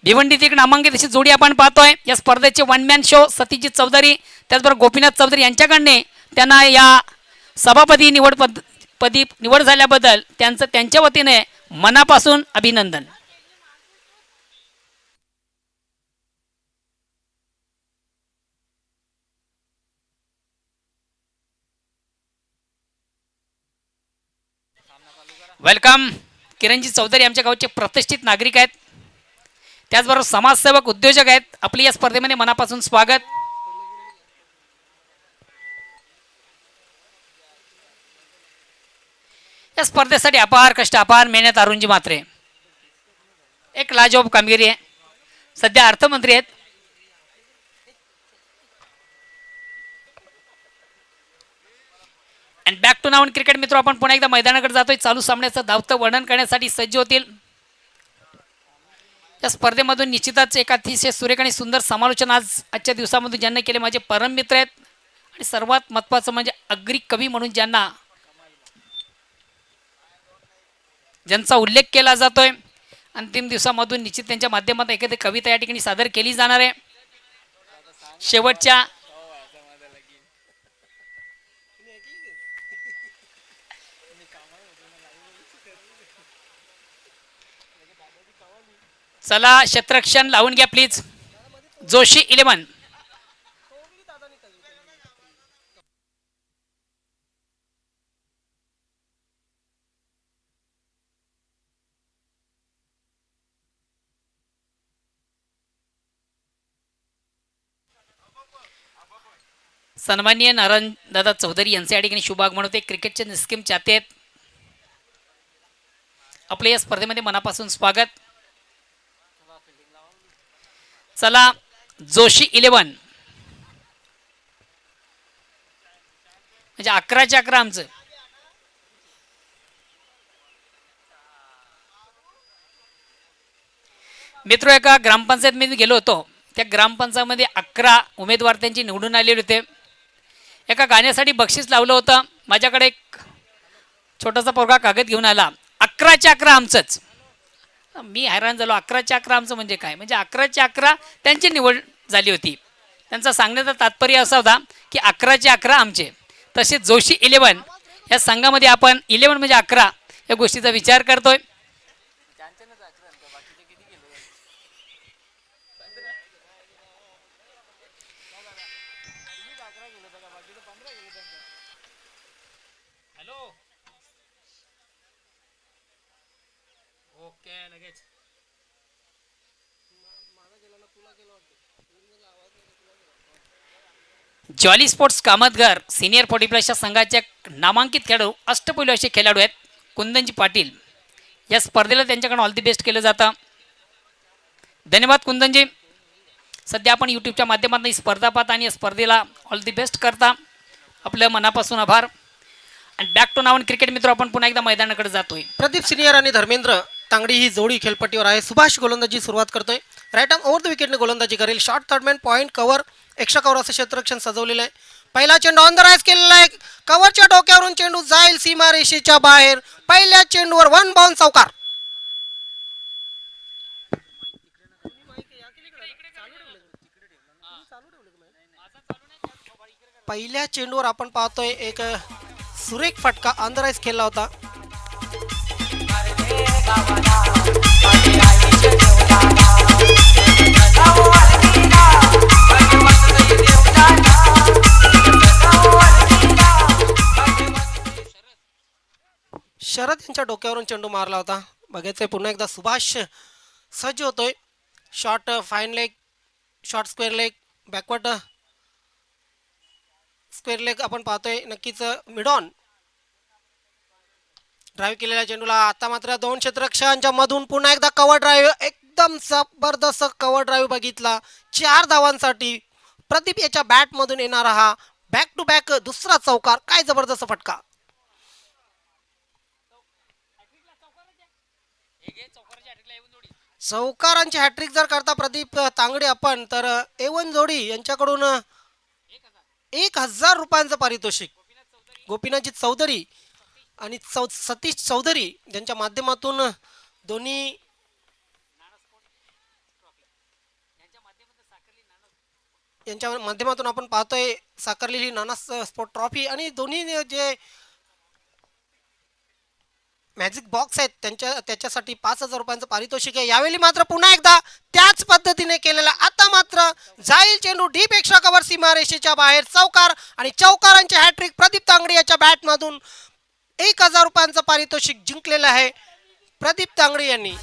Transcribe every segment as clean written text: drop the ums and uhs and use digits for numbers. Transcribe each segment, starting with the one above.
भिवंडीत एक नामांकित अशी जोडी आपण पाहतोय. या स्पर्धेचे वन मॅन शो सतीजित चौधरी त्याचबरोबर गोपीनाथ चौधरी यांच्याकडने त्यांना या सभापती पदी निवड झाल्याबद्दल त्यांच्या वतीने मनापासून अभिनंदन. वेलकम. किरणजी चौधरी आमच्या गावचे प्रतिष्ठित नागरिक आहेत, त्याचबरोबर समाजसेवक उद्योजक आहेत. आपली या स्पर्धेमध्ये मनापासून स्वागत. या स्पर्धेसाठी अपार कष्ट अपार मेहनत अरुणजी मात्रे एक लाजवाब कामगिरी आहे. सध्या अर्थमंत्री आहेत. अँड बॅक टू नाऊन क्रिकेट मित्र, आपण पुन्हा एकदा मैदानाकडे जातोय. चालू सामन्याचं धावतं वर्णन करण्यासाठी सज्ज होतील. या स्पर्धेमधून निश्चितच एक अतिशय सुरेख आणि सुंदर समालोचन आजच्या दिवसामधून ज्यांना केले माझे परम मित्र आहेत आणि सर्वात महत्त्वाचं म्हणजे अग्री कवी म्हणून ज्यांचा उल्लेख केला जातोय. अंतिम दिवसामधून निश्चित त्यांच्या माध्यमातून एखादी कविता या ठिकाणी सादर केली जाणार आहे. शेवटच्या चला क्षेत्ररक्षण लावून घ्या प्लीज. जोशी 11. सन्माननीय नारायण दादा चौधरी यांचे या ठिकाणी शुभागमन होते. क्रिकेटचे निस्किम चाहते आहेत. आपल्या या स्पर्धेमध्ये मनापासून स्वागत. चला जोशी 11 म्हणजे 11चे 11 आमचं. मित्र, एका ग्रामपंचायत मध्ये गेलो होतो. त्या ग्रामपंचायतमध्ये 11 उमेदवार त्यांची निवडून आलेले होते. एका गाण्यासाठी बक्षीस लावलं होतं. माझ्याकडे एक छोटासा पोरगा कागद घेऊन आला, 11चे 11 आमचंच. मी हैराण झालो. 11चे 11 आमचं म्हणजे काय? म्हणजे 11चे 11 त्यांची निवड झाली होती. त्यांचा सांगण्याचा तात्पर्य असा होता की 11चे 11 आमचे. तसेच जोशी 11 या संघामध्ये आपण 11 म्हणजे 11 या गोष्टीचा विचार करतोय. जॉली स्पोर्ट्स कामतघर सिनियर 40+ संघाचे नामांकित खेळाडू अष्टपैलू असे खेळाडू आहेत कुंदनजी पाटील. या स्पर्धेला त्यांच्याकडून ऑल दी बेस्ट केलं जातं. धन्यवाद कुंदनजी. सध्या आपण यूट्यूबच्या माध्यमातून ही स्पर्धा पाहता आणि या स्पर्धेला ऑल दी बेस्ट करता. आपल्या मनापासून आभार. आणि बॅक टू नावन क्रिकेट मित्र, आपण पुन्हा एकदा मैदानाकडे जातोय. प्रदीप सिनियर आणि धर्मेंद्र तांगडी ही जोडी खेळपट्टीवर आहे. सुभाष गोलंदाजी सुरुवात करतोय. राईट आर्म ओव्हर द विकेटने गोलंदाजी करेल. Short third man point cover extra cover असं क्षेत्ररक्षण सजवलेलं आहे. पहिला चेंडू ऑन द राईज केलेला आहे. कव्हरच्या डोक्यावरून चेंडू जाईल सीमारेषेच्या बाहेर. पहिल्या चेंडूवर 1 बाउन्स चौकार. पहिल्या चेंडूवर आपण पाहतोय एक सुरेख फटका ऑन द राईज खेळला होता. शरद यांच्या डोक्यावरून चेंडू मारला होता. बघायचंय पुन्हा एकदा. सुभाष सज्ज होतोय. Short fine leg, short square leg, backward square leg आपण पाहतोय. नक्कीच मिड ऑन ड्राईव्ह केलेल्या चेंडूला आता मात्र 2 क्षेत्ररक्षकांच्या मधून पुन्हा एकदा कव्हर ड्राईव्ह. एकदम जबरदस्त कव्हर ड्राईव्ह बघितला. 4 धावांसाठी प्रदीप याच्या बॅट मधून येणारा हा बॅक टू बॅक दुसरा चौकार. काय जबरदस्त फटका. चौकारांची हॅट्रिक जर करता प्रदीप तांगडे आपण, तर A1 जोडी यांच्याकडून 1000 रुपयांचं पारितोषिक. गोपीनाथजी चौधरी आणि सतीश चौधरी यांच्या माध्यमातून दोन्ही यांच्या माध्यमातून आपण पाहतोय साकारलेली नाना स्पोर्ट ट्रॉफी आणि दोन्ही जे मॅजिक बॉक्स आहेत त्याच्यासाठी 5,000 रुपयांचं पारितोषिक आहे. यावेळी मात्र पुन्हा एकदा त्याच पद्धतीने केलेला, आता मात्र जाईल चेंडू डीप एक्स्ट्रा कव्हर सीमारेषेच्या बाहेर, चौकार आणि चौकारांचे हॅट्रिक प्रदीप तांगडी याच्या बॅटमधून 1,000 रुपयांचं पारितोषिक जिंकलेलं आहे प्रदीप तांगडी यांनी.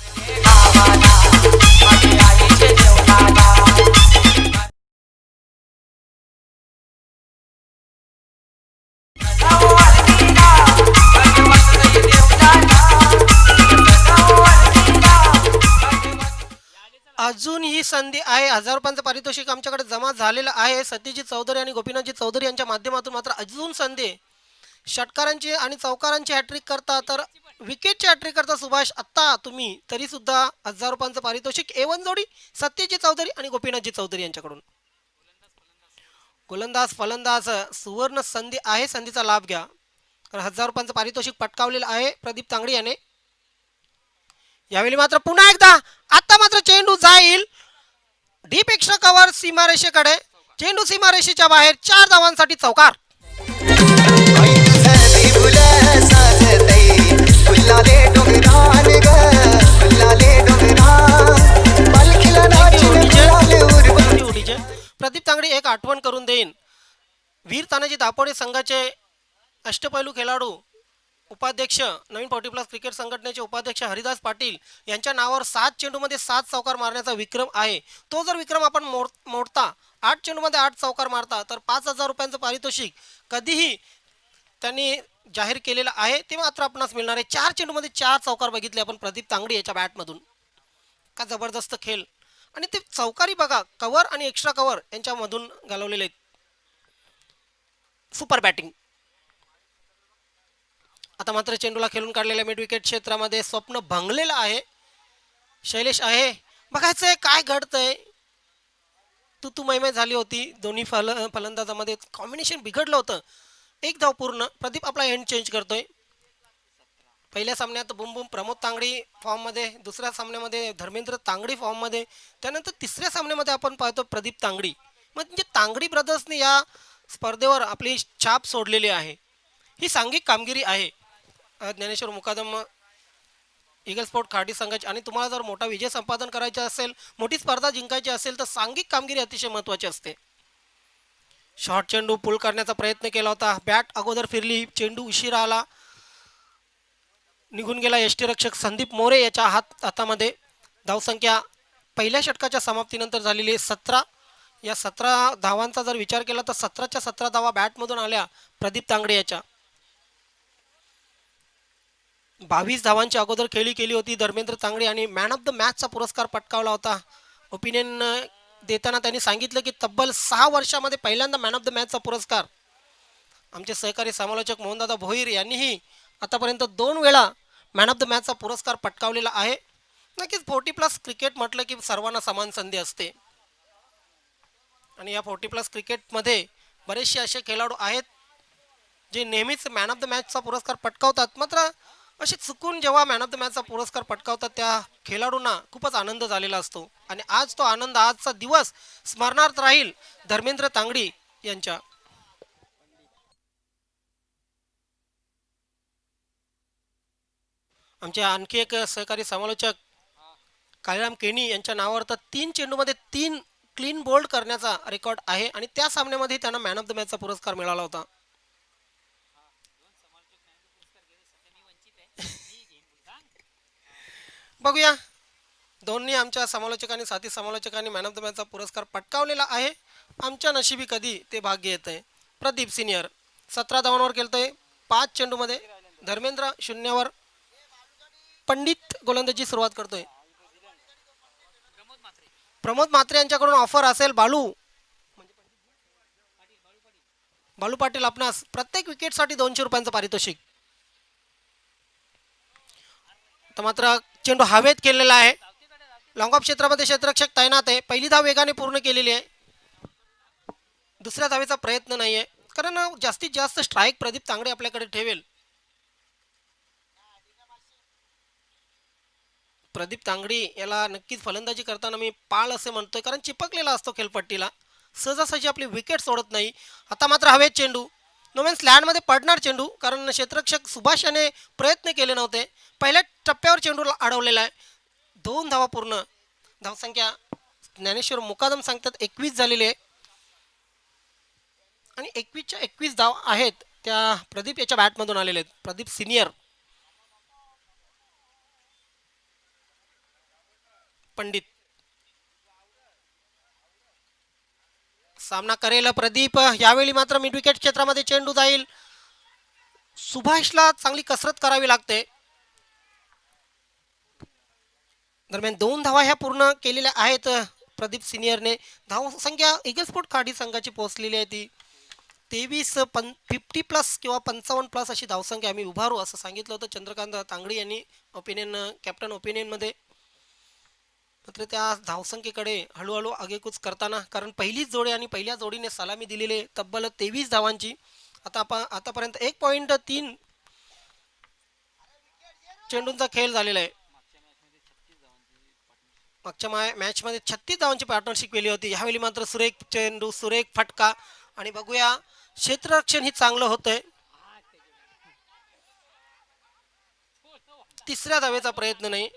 अजून ही संधी आहे. 1,000 रुपयांचं पारितोषिक आमच्याकडे जमा झालेलं आहे. सत्यजित चौधरी आणि गोपीनाथजी चौधरी यांच्या माध्यमातून मात्र अजून संधी आहे. षटकारांची आणि चौकारांची हॅट्रिक करता तर विकेटची हॅट्रिक करता सुभाष आत्ता तुम्ही तरी सुद्धा 1,000 रुपयांचं पारितोषिक A1 जोडी सत्यजित चौधरी आणि गोपीनाथजी चौधरी यांच्याकडून. गोलंदाज फलंदाज सुवर्ण संधी आहे, संधीचा लाभ घ्या. कारण 1,000 रुपयांचं पारितोषिक पटकावलेलं आहे प्रदीप तांगडी याने. यावेळी मात्र पुन्हा एकदा आता मात्र चेंडू जाईल डीप एक्स्ट्रा कव्हर सीमारेषेकडे, चेंडू सीमारेषेच्या बाहेर, 4 धावांसाठी चौकार. प्रदीप तांगडी एक आठवण करून देईन. वीर तानाजी दापोडे संघाचे अष्टपैलू खेळाडू उपाध्यक्ष, नवीन 40+ क्रिकेट संघटनेचे उपाध्यक्ष हरिदास पाटील यांच्या नावावर 7 चेंडूमध्ये 7 चौकार मारण्याचा विक्रम आहे. तो जर विक्रम आपण मोडता 8 चेंडूमध्ये 8 चौकार मारता तर 5,000 रुपयांचं पारितोषिक कधीही त्यांनी जाहीर केलेलं आहे ते मात्र आपणास मिळणार आहे. 4 चेंडूमध्ये 4 चौकार बघितले आपण प्रदीप तांगडी याच्या बॅटमधून. का जबरदस्त खेळ, आणि ते चौकारी बघा कव्हर आणि एक्स्ट्रा कव्हर यांच्यामधून घालवलेले आहेत. Super batting. आता मात्र चेंडूला खेळून काढलेल्या मिड विकेट क्षेत्रामध्ये स्वप्न भंगलेलं आहे. शैलेश आहे, बघायचंय काय घडतंय. तू मैमै झाली होती दोन्ही फलंदाजामध्ये, कॉम्बिनेशन बिघडलं होतं. 1 धाव पूर्ण. प्रदीप आपला एंड चेंज करतोय. पहिल्या सामन्यात बुम बुम प्रमोद तांगडी फॉर्ममध्ये, दुसऱ्या सामन्यामध्ये धर्मेंद्र तांगडी फॉर्ममध्ये, त्यानंतर तिसऱ्या सामन्यामध्ये आपण पाहतो प्रदीप तांगडी. म्हणजे तांगडी ब्रदर्सने या स्पर्धेवर आपली छाप सोडलेली आहे. ही सांघिक कामगिरी आहे ज्ञानेश्वर मुकादम ईगल स्पोर्ट खाडी संघाची. आणि तुम्हाला जर मोठा विजय संपादन करायचा असेल, मोठी स्पर्धा जिंकायची असेल तर सांघिक कामगिरी अतिशय महत्त्वाची असते. शॉर्ट चेंडू पुल करण्याचा प्रयत्न केला होता, बॅट अगोदर फिरली, चेंडू उशिरा आला, निघून गेला. यष्टीरक्षक संदीप मोरे याच्या हातामध्ये. धावसंख्या पहिल्या षटकाच्या समाप्तीनंतर झालेली 17. या 17 धावांचा जर विचार केला तर 17च्या 17 धावा बॅटमधून आल्या प्रदीप तांगडे याच्या. 22 धावांची अगोदर खेळी केली होती धर्मेंद्र तांगडे आणि मॅन ऑफ द मॅचचा पुरस्कार पटकावला होता. ओपिनियन देताना त्यांनी सांगितलं की तब्बल 6 वर्षामध्ये पहिल्यांदा मॅन ऑफ द मॅचचा पुरस्कार आमचे सहकारी समालोचक मोहनदादा भोईर यांनीही आतापर्यंत 2 वेळा मॅन ऑफ द मॅचचा पुरस्कार पटकावलेला आहे. नक्कीच 40+ क्रिकेट म्हटलं की सर्वांना समान संधी असते आणि या 40+ क्रिकेटमध्ये बरेचसे असे खेळाडू आहेत जे नेहमीच मॅन ऑफ द मॅचचा पुरस्कार पटकावतात. मात्र असे चुकून जेव्हा मॅन ऑफ द मॅचचा पुरस्कार पटकावतात त्या खेळाडूंना खूपच आनंद झालेला असतो आणि आज तो आनंद, आजचा दिवस स्मरणार्थ राहील धर्मेंद्र तांगडी यांच्या. आमचे आणखी एक सहकारी समालोचक काळीराम केणी यांच्या नावावर तर 3 चेंडूमध्ये 3 क्लीन बोल्ड करण्याचा रेकॉर्ड आहे आणि त्या सामन्यामध्ये त्यांना मॅन ऑफ द मॅचचा पुरस्कार मिळाला होता. बघूया, दोन्ही आमच्या समालोचकांनी, साथी समालोचकांनी मॅन ऑफ द मॅचचा पुरस्कार पटकावलेला आहे. आमच्या नशिबी कधी ते भाग्य येत आहे. प्रदीप सिनियर 17 धावांवर खेळतोय 5 चेंडूमध्ये. धर्मेंद्र 0वर. पंडित गोलंदाजी सुरुवात करतोय. प्रमोद म्हात्रे यांच्याकडून ऑफर असेल. बालू पाटील आपणास प्रत्येक विकेटसाठी 200 रुपयांचं पारितोषिक. तर मात्र चेंडू हवेत केलेला आहे. लॉंग ऑफ क्षेत्रामध्ये क्षेत्ररक्षक तैनात आहे. पहिली धाव वेगाने पूर्ण केलेली आहे. दुसऱ्या धावेचा प्रयत्न नाहीये कारण जास्तीत जास्त स्ट्राईक प्रदीप तांगडे आपल्याकडे ठेवेल. प्रदीप तांगडी याला नक्कीच फलंदाजी करताना मी पाळ असे म्हणतोय, कारण चिपकलेला असतो खेळपट्टीला, सहजासहजी आपली विकेट सोडत नाही. आता मात्र हवेत चेंडू, नो मीन्स लँडमध्ये पडणार चेंडू, कारण क्षेत्ररक्षक सुभाष याने प्रयत्न केले नव्हते. पहिल्या टप्प्यावर चेंडूला अडवलेला आहे. 2 धावा पूर्ण. धावसंख्या ज्ञानेश्वर मुकादम सांगतात 21 झालेली आहे आणि 21च्या 21 धाव आहेत त्या प्रदीप याच्या बॅटमधून आलेले आहेत. प्रदीप सिनियर पंडित सामना करेल प्रदीप. यावेळी मात्र मिड विकेट क्षेत्रामध्ये चेंडू जाईल. सुभाषला चांगली कसरत करावी लागते. दरम्यान 2 धावा ह्या पूर्ण केलेल्या आहेत प्रदीप सिनियरने. धावसंख्या ईगल स्पोर्ट खाडी संघाची पोहोचलेली आहे ती 50+ किंवा 55+ अशी धावसंख्या आम्ही उभारू असं सांगितलं होतं चंद्रकांत तांगडी यांनी कॅप्टन ओपिनियनमध्ये. मात्र त्या धावसंख्येकडे हळूहळू आगेकूच करताना, कारण पहिलीच जोडी आणि पहिल्या जोडीने सलामी दिलेली तब्बल 23 धावांची. आतापर्यंत 1.3 चेंडूंचा खेळ झालेला आहे. मागच्या मॅचमध्ये 36 धावांची पार्टनरशिप केली होती. ह्यावेळी मात्र सुरेख चेंडू, सुरेख फटका आणि बघूया क्षेत्ररक्षण ही चांगलं होतंय. तिसऱ्या धावेचा प्रयत्न नाही.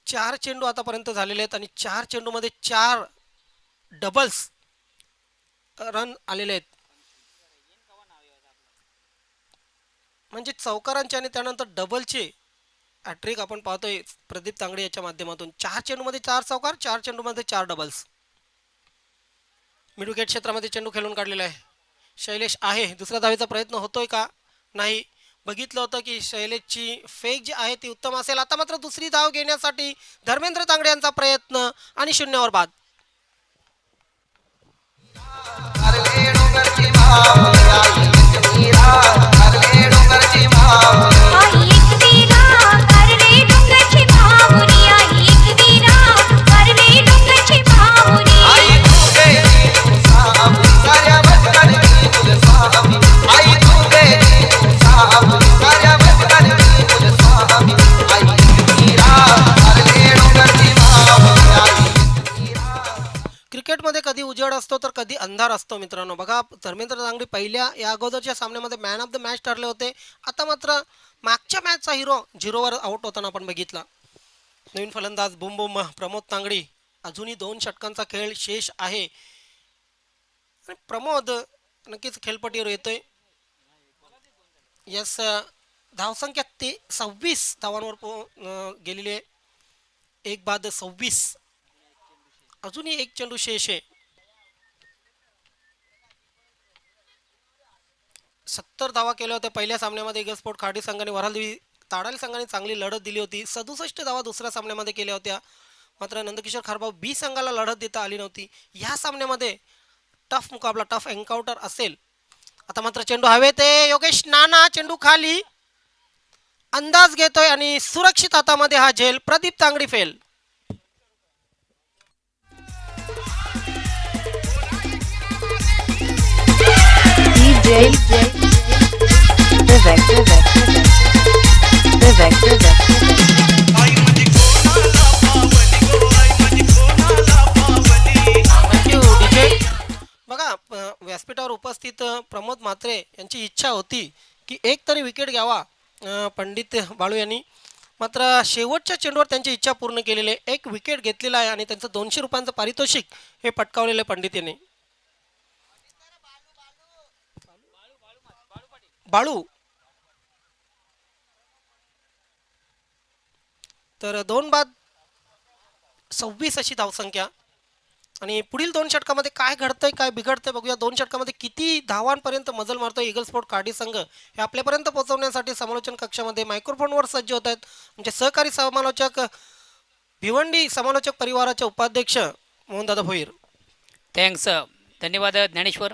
4 चेंडू आतापर्यंत झालेले आहेत आणि 4 चेंडूमध्ये 4 डबल्स रन आलेले आहेत. म्हणजे चौकारांचे आणि त्यानंतर डबलचे हॅट्रिक आपण पाहतोय प्रदीप तांगडे याच्या माध्यमातून. 4 चेंडूमध्ये 4 चौकार, 4 चेंडूमध्ये 4 डबल्स. मिड विकेट क्षेत्रामध्ये चेंडू खेळून काढलेला आहे. शैलेश आहे, दुसऱ्या धावेचा प्रयत्न होतोय का नाही. बघितलं होतं की शैलेशची फेक जी आहे ती उत्तम असेल. आता मात्र दुसरी धाव घेण्यासाठी धर्मेंद्र तांगडे यांचा प्रयत्न आणि 0वर बाद. क्रिकेटमध्ये कधी उजेड असतो तर कधी अंधार असतो मित्रांनो. बघा, धर्मेंद्र तांगडी पहिल्या या अगोदरच्या सामन्यामध्ये मॅन ऑफ द मॅच ठरले होते. आता मात्र मागच्या मॅचचा हिरो 0वर आउट होताना आपण बघितला. नवीन फलंदाज बुम बुम प्रमोद तांगडी. अजूनही 2 षटकांचा खेळ शेष आहे आणि प्रमोद नक्कीच खेळपट्टीवर येतोय. यस, धावसंख्या 26 धावांवर गेलेली आहे. 1 बाद 26. अजूनही 1 चेंडू शेष आहे. 70 धावा केल्या होत्या पहिल्या सामन्यामध्ये ईगल स्पोर्ट खाडी संघाने. वऱ्हाडी ताडाली संघाने चांगली लढत दिली होती. 67 धावा दुसऱ्या सामन्यामध्ये केल्या होत्या. मात्र नंदकिशोर खारबाव बी संघाला लढत देता आली नव्हती. या सामन्यामध्ये टफ मुकाबला, टफ एन्काउंटर असेल. आता मात्र चेंडू हवेत आहे. योगेश नाना चेंडू खाली अंदाज घेतोय आणि सुरक्षित हातामध्ये हा झेल. प्रदीप तांगडी फेल. बघा, व्यासपीठावर उपस्थित प्रमोद म्हात्रे यांची इच्छा होती की एक तरी विकेट घ्यावा पंडित बाळू यांनी. मात्र शेवटच्या चेंडूवर त्यांची इच्छा पूर्ण केलेली आहे. 1 विकेट घेतलेला आहे आणि त्यांचं 200 रुपयांचं पारितोषिक हे पटकावलेलं पंडित यांनी. बाळू तर 2 बाद 26 अशी धावसंख्या. आणि पुढील 2 षटकामध्ये काय घडतंय, काय बिघडतंय बघूया. 2 षटकामध्ये किती धावांपर्यंत मजल मारतोय ईगल स्पोर्ट खाडी संघ हे आपल्यापर्यंत पोहोचवण्यासाठी समालोचन कक्षामध्ये मायक्रोफोनवर सज्ज होत आहेत म्हणजे सहकारी समालोचक, भिवंडी समालोचक परिवाराचे उपाध्यक्ष मोहनदादा भोईर. थँक्स, धन्यवाद ज्ञानेश्वर.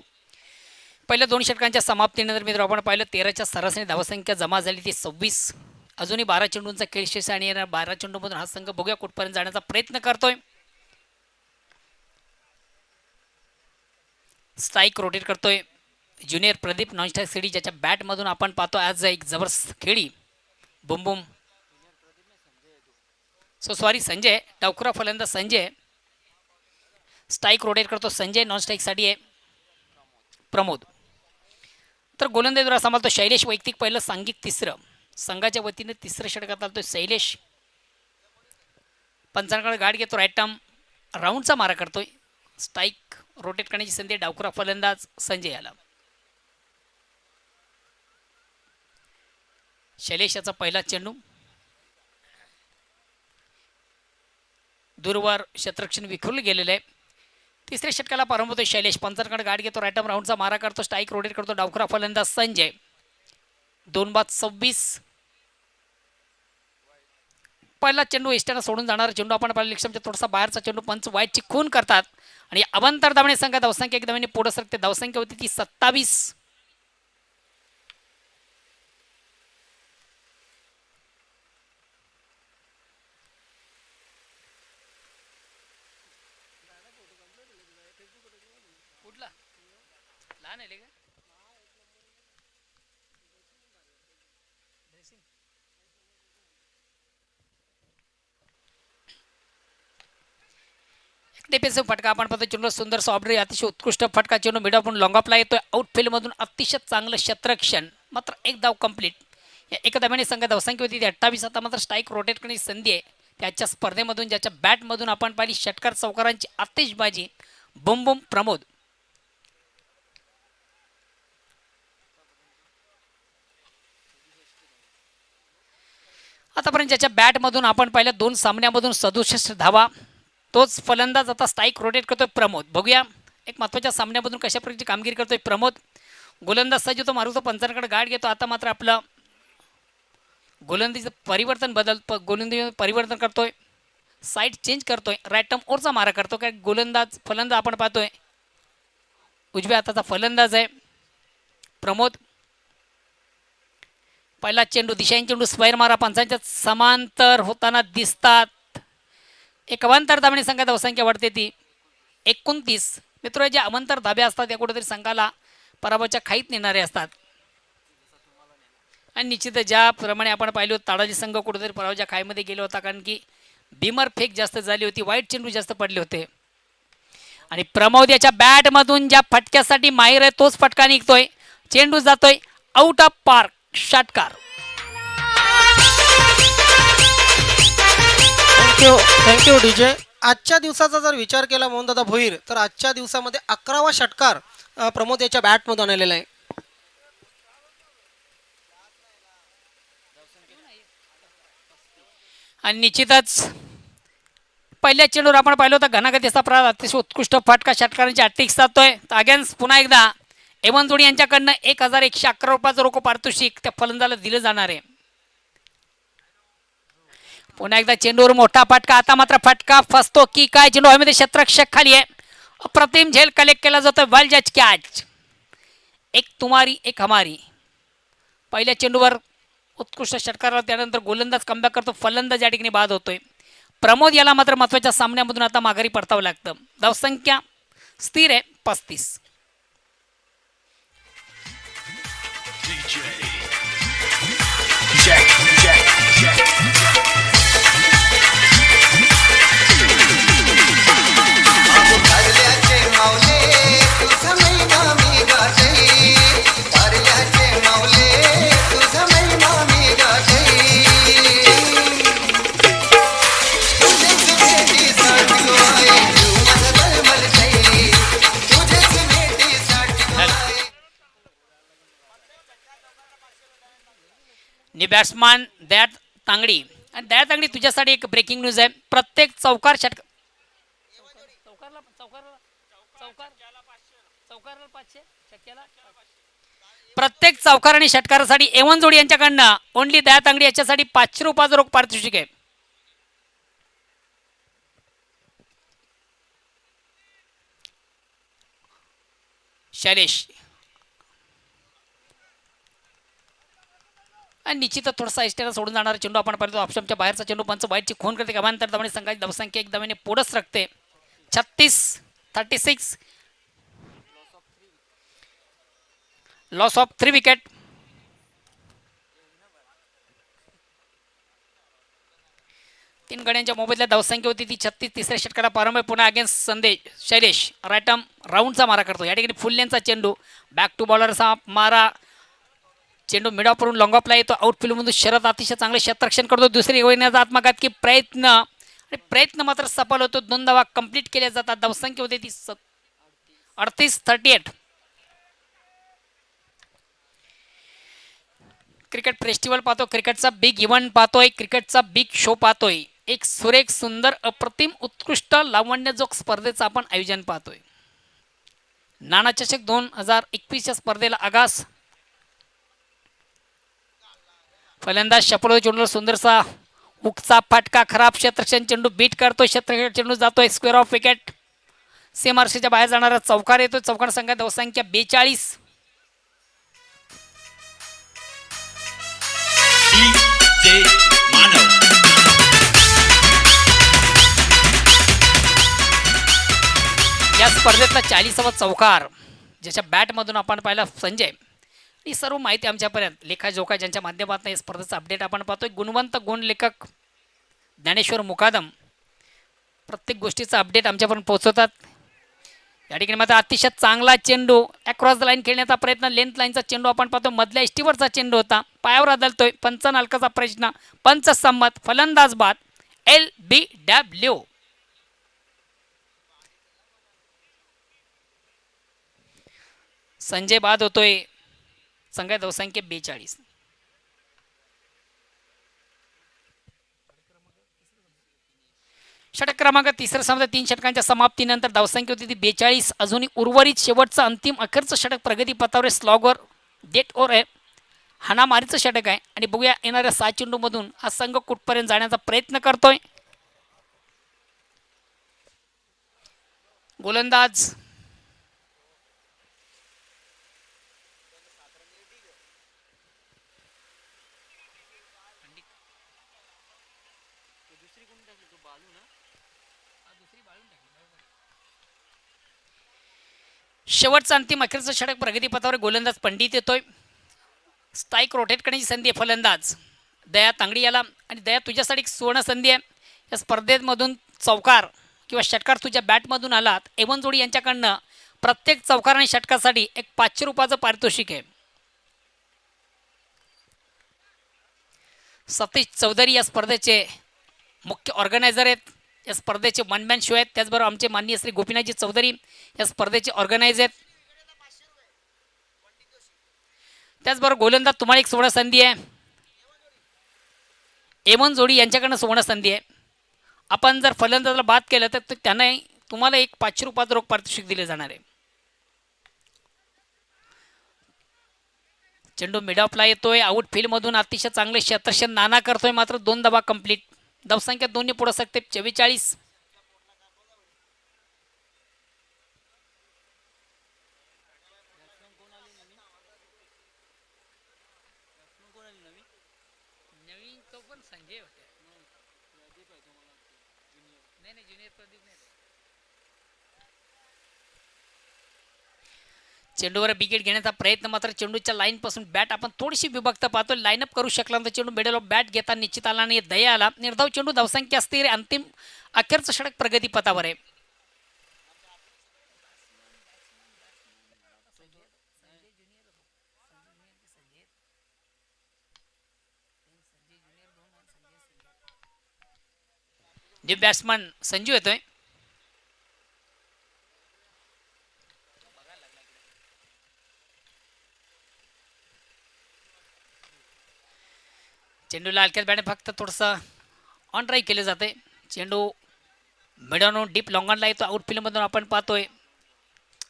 पहिल्या 2 षटकांच्या समाप्तीनंतर मित्र आपण पाहिलं 13च्या सरासरी धावसंख्या जमा झाली ती 26. अजूनही 12 चेंडूंचा खेळ शेष आणि 12 चेंडूमधून हा संघ बघूया कुठपर्यंत जाण्याचा प्रयत्न करतोय. स्ट्राईक रोटेट करतोय ज्युनियर प्रदीप नॉनस्टॅक सिटी, ज्याच्या बॅटमधून आपण पाहतो आज एक जबरदस्त खेळी बुम बुम सॉरी संजय, डावखुरा फलंदाज संजय. स्ट्राईक रोटेट करतो संजय, नॉन स्ट्राईकसाठी आहे प्रमोद. तर गोलंदाजीवर सांभाळतो शैलेश, वैयक्तिक पहिलं, सांघिक तिसरं. संघाच्या वतीने तिसरं षटकात आलतो शैलेश. पंचांकडे गाठ घेतो, राईट आर्म राऊंडचा मारा करतोय. स्ट्राईक रोटेट करण्याची संधी डावखुरा फलंदाज संजय याला. शैलेश याचा पहिला चेंडू दूरवर क्षेत्ररक्षण विखुरलं गेलेलं आहे. तिसऱ्या षटकाला प्रारंभ होतो शैलेश. पंचांकडे गाठ घेतो, राईट आर्म राऊंडचा मारा करतो. स्ट्राईक रोटेट करतो डावखुरा फलंदाज संजय. 2-26. पहिला चेंडू इष्टानं सोडून जाणारा चेंडू आपण पाहिला लिक्षमच्या थोडासा बाहेरचा चेंडू पंच वाईटची खून करतात आणि अवंतर धावणे संघ धावसंख्या एक धावेने पुढे सरकते. धावसंख्या होती ती 27. कुठला लहान आहे का डिफेन्सिव्ह फटका आपण पाहतो. चेंडू सुंदर सॉफ्टरी अतिशय उत्कृष्ट फटका. चेंडू मिड आपण लॉंगॉपला येतोय. आउटफील्डमधून अतिशय चांगलं क्षेत्ररक्षण. मात्र एक धाव कंप्लीट. या एका धाव्याने संघ धावसंख्या होती ती 28. आता मात्र स्ट्राईक रोटेट करण्याची संधी आहे. त्याच्या स्पर्धेमधून ज्याच्या बॅटमधून आपण पाहिली षटकार चौकारांची आतिषबाजी. बुम बुम प्रमोद. आतापर्यंत ज्याच्या बॅटमधून आपण पाहिल्या 2 सामन्यामधून 67 धावा. तोच फलंदाज आता स्ट्राईक रोटेट करतोय प्रमोद. बघूया एक महत्त्वाच्या सामन्यामधून कशा प्रकारची कामगिरी करतोय प्रमोद. गोलंदाज सज्ज तो मारुतो, पंचांकडे गाठ घेतो. आता मात्र आपलं गोलंदाजीचं गोलंदाजी परिवर्तन करतोय. साईड चेंज करतोय. राईट आर्म ओरचा मारा करतो. काय गोलंदाज फलंदाज आपण पाहतोय उजव्या हाताचा फलंदाज आहे प्रमोद. पहिला चेंडू दिशाहीन चेंडू स्क्वेअर मारा पंचांच्या समांतर होताना दिसतात. एक अवांतर धावणे संघात धावसंख्या वाढते ती 29. मित्र जे अवांतर धाबे असतात या कुठेतरी संघाला पराभवाच्या खाईत नेणारे असतात आणि निश्चितच ज्याप्रमाणे आपण पाहिलो ताडाजी संघ कुठेतरी पराभवाच्या खाईमध्ये गेला होता कारण की बिमर फेक जास्त झाली होती. वाईट चेंडू जास्त पडले होते आणि प्रमोद याच्या बॅटमधून ज्या फटक्यासाठी माहीर आहे तोच फटका निघतोय. चेंडू जातोय आउट ऑफ पार्क. षटकार. Thank you DJ. आजच्या दिवसाचा जर विचार केला मोहनदादा भोईर तर आजच्या दिवसामध्ये 11वा षटकार प्रमोद याच्या बॅटमधून आलेला आहे. आणि निश्चितच पहिल्या चेंडूवर आपण पाहिलं होतं घनागतीचा अतिशय उत्कृष्ट फटका षटकारांची अट्टिक साधतोय. अगेन्स्ट पुन्हा एकदा एवन जोडी यांच्याकडनं 1111 रुपयाचं रोख पारितोषिक त्या फलंदाला दिलं जाणार आहे. पुन्हा एकदा चेंडूवर मोठा फटका. आता मात्र फटका फसतो की काय. चेंडू हवेमध्ये क्षेत्ररक्षक खाली आहे. अप्रतिम झेल कलेक्ट केला जातोय. वेल जज कॅच. एक तुम्हारी एक हमारी. पहिल्या चेंडूवर उत्कृष्ट षटकार त्यानंतर गोलंदाज कमबॅक करतो. फलंदाज या ठिकाणी बाद होतोय. प्रमोद याला मात्र महत्त्वाच्या सामन्यामधून आता माघारी परतावं लागतं. धावसंख्या स्थिर आहे 35. बॅट्समॅन दयाळ तांगडी. आणि दयाळ तांगडी तुझ्यासाठी एक ब्रेकिंग न्यूज आहे. प्रत्येक चौकार षटकार प्रत्येक चौकार आणि षटकारासाठी एवन जोडी यांच्याकडनं ओनली दया तांगडी याच्यासाठी 500 रुपयाचं रोख पारितोषिक आहे. शैलेश आणि निश्चितच थोडासा इष्टेला सोडून जाणारा चेंडू आपण पाहतो. ऑप्शनच्या बाहेरचा चेंडू पंच वाईटची खून करते. गमांतर धावणे संघाची धावसंख्या एक धावेने पुढंच राखते. 36. Loss of 3 wicket. 3 गड्यांच्या मोबदल्यात धावसंख्या होती ती 36. तिसऱ्या षटकाला प्रारंभ. पुन्हा अगेन्स्ट संदेश शैलेश राईटम राऊंडचा मारा करतो. या ठिकाणी फुल लेनचा चेंडू बॅक टू बॉलरचा मारा. चेंडू मिडॉपवरून लॉंग ऑफला येतो. आउटफील्डमधून शरद अतिशय चांगले क्षेत्ररक्षण करतो. दुसरी होण्याचा आत्मघातकी प्रयत्न आणि प्रयत्न मात्र सफल होतो. 2 धावा कंप्लीट केल्या जातात. धावसंख्या होते ती 38. क्रिकेट फेस्टिवल पाहतो. क्रिकेटचा बिग इव्हेंट पाहतोय. क्रिकेटचा बिग शो पाहतोय. एक सुरेख सुंदर अप्रतिम उत्कृष्ट लावण्यजोग स्पर्धेचं आपण आयोजन पाहतोय. नाना चषक 2021 या स्पर्धेला आगास. फलंदाज शपलो चेंडूला सुंदरसा हुकचा फटका. खराब क्षेत्ररक्षण चेंडू बीट करतोय. क्षेत्ररक्षण चेंडू जातोय स्क्वेअर ऑफ विकेट. सीमारेषेच्या बाहेर जाणारा चौकार येतोय. चौकार संघात धावसंख्या 42. या स्पर्धेतला 40वा चौकार ज्याच्या बॅटमधून आपण पाहिला संजय. ही सर्व माहिती आमच्यापर्यंत लेखाजोखा ज्यांच्या माध्यमातून या स्पर्धेचा अपडेट आपण पाहतोय. गुणवंत गुणलेखक ज्ञानेश्वर मुकादम प्रत्येक गोष्टीचा अपडेट आमच्यापर्यंत पोहोचवतात. या ठिकाणी मात्र अतिशय चांगला चेंडू अक्रॉस द लाईन खेळण्याचा प्रयत्न. लेंथ लाईनचा चेंडू आपण पाहतो. मधल्या इष्टीवरचा चेंडू होता. पायावर आदळतोय. पंच नालकाचा प्रश्न. पंच संमत. फलंदाज बाद. LBW. संजय बाद होतोय. संघात धावसंख्या 42. षटक क्रमांक तिसरा सामना 3 षटकांच्या समाप्तीनंतर धावसंख्या होती ती 42. अजूनही उर्वरित शेवटचं अंतिम अखेरचं षटक प्रगतीपथावर स्लॉगर डेट ओर आहे. हाणामारीचं षटक आहे आणि बघूया येणाऱ्या 6 चेंडूमधून हा संघ कुठपर्यंत जाण्याचा प्रयत्न करतोय. गोलंदाज शेवटचं अंतिम अखेरचं षटक प्रगतीपथावर. गोलंदाज पंडित येतोय. स्ट्राईक रोटेट करण्याची संधी आहे. फलंदाज दया तांगडी याला. आणि दया तुझ्यासाठी एक सुवर्ण संधी आहे. या स्पर्धेमधून चौकार किंवा षटकार तुझ्या बॅटमधून आलात. एवन जोडी यांच्याकडनं प्रत्येक चौकार आणि षटकासाठी एक 500 रुपयाचं पारितोषिक आहे. सतीश चौधरी या स्पर्धेचे मुख्य ऑर्गनायझर आहेत. या स्पर्धेचे वन मॅन शो आहेत. त्याचबरोबर आमचे माननीय श्री गोपीनाथजी चौधरी या स्पर्धेचे ऑर्गनायझर आहेत. त्याचबरोबर गोलंदाज तुम्हाला एक सुवर्ण संधी आहे. एवन जोडी यांच्याकडनं सुवर्ण संधी आहे. आपण जर फलंदाजाला बाद केलं तर त्यांना तुम्हाला एक 500 रुपयाचं रोख पारितोषिक दिले जाणार आहे. चेंडू मिड ऑफला येतोय. आउटफील्डमधून अतिशय चांगले क्षेत्ररक्षण नाना करतोय. मात्र 2 धावा कंप्लीट. धावसंख्या 2 पुढे सकते 44. चेंडूवर विकेट घेण्याचा प्रयत्न. मात्र चेंडूच्या लाईन पासून बॅट आपण थोडीशी विभक्त पाहतो. लाईनअप करू शकला तर चेंडू मिडल ऑफ बॅट घेता निश्चित आला नाही. दया आला. निर्धाव चेंडू. धावसंख्या असते. अंतिम अखेरचं षटक प्रगती पथावर आहे. न्यू बॅट्समन संजू येतोय. चेंडूला हलक्यात बॅट फक्त थोडंसं ऑन ड्राईव्ह केले जाते. चेंडू मिडॉन डीप लॉंगॉनला येतो. आउटफील्डमधून आपण पाहतोय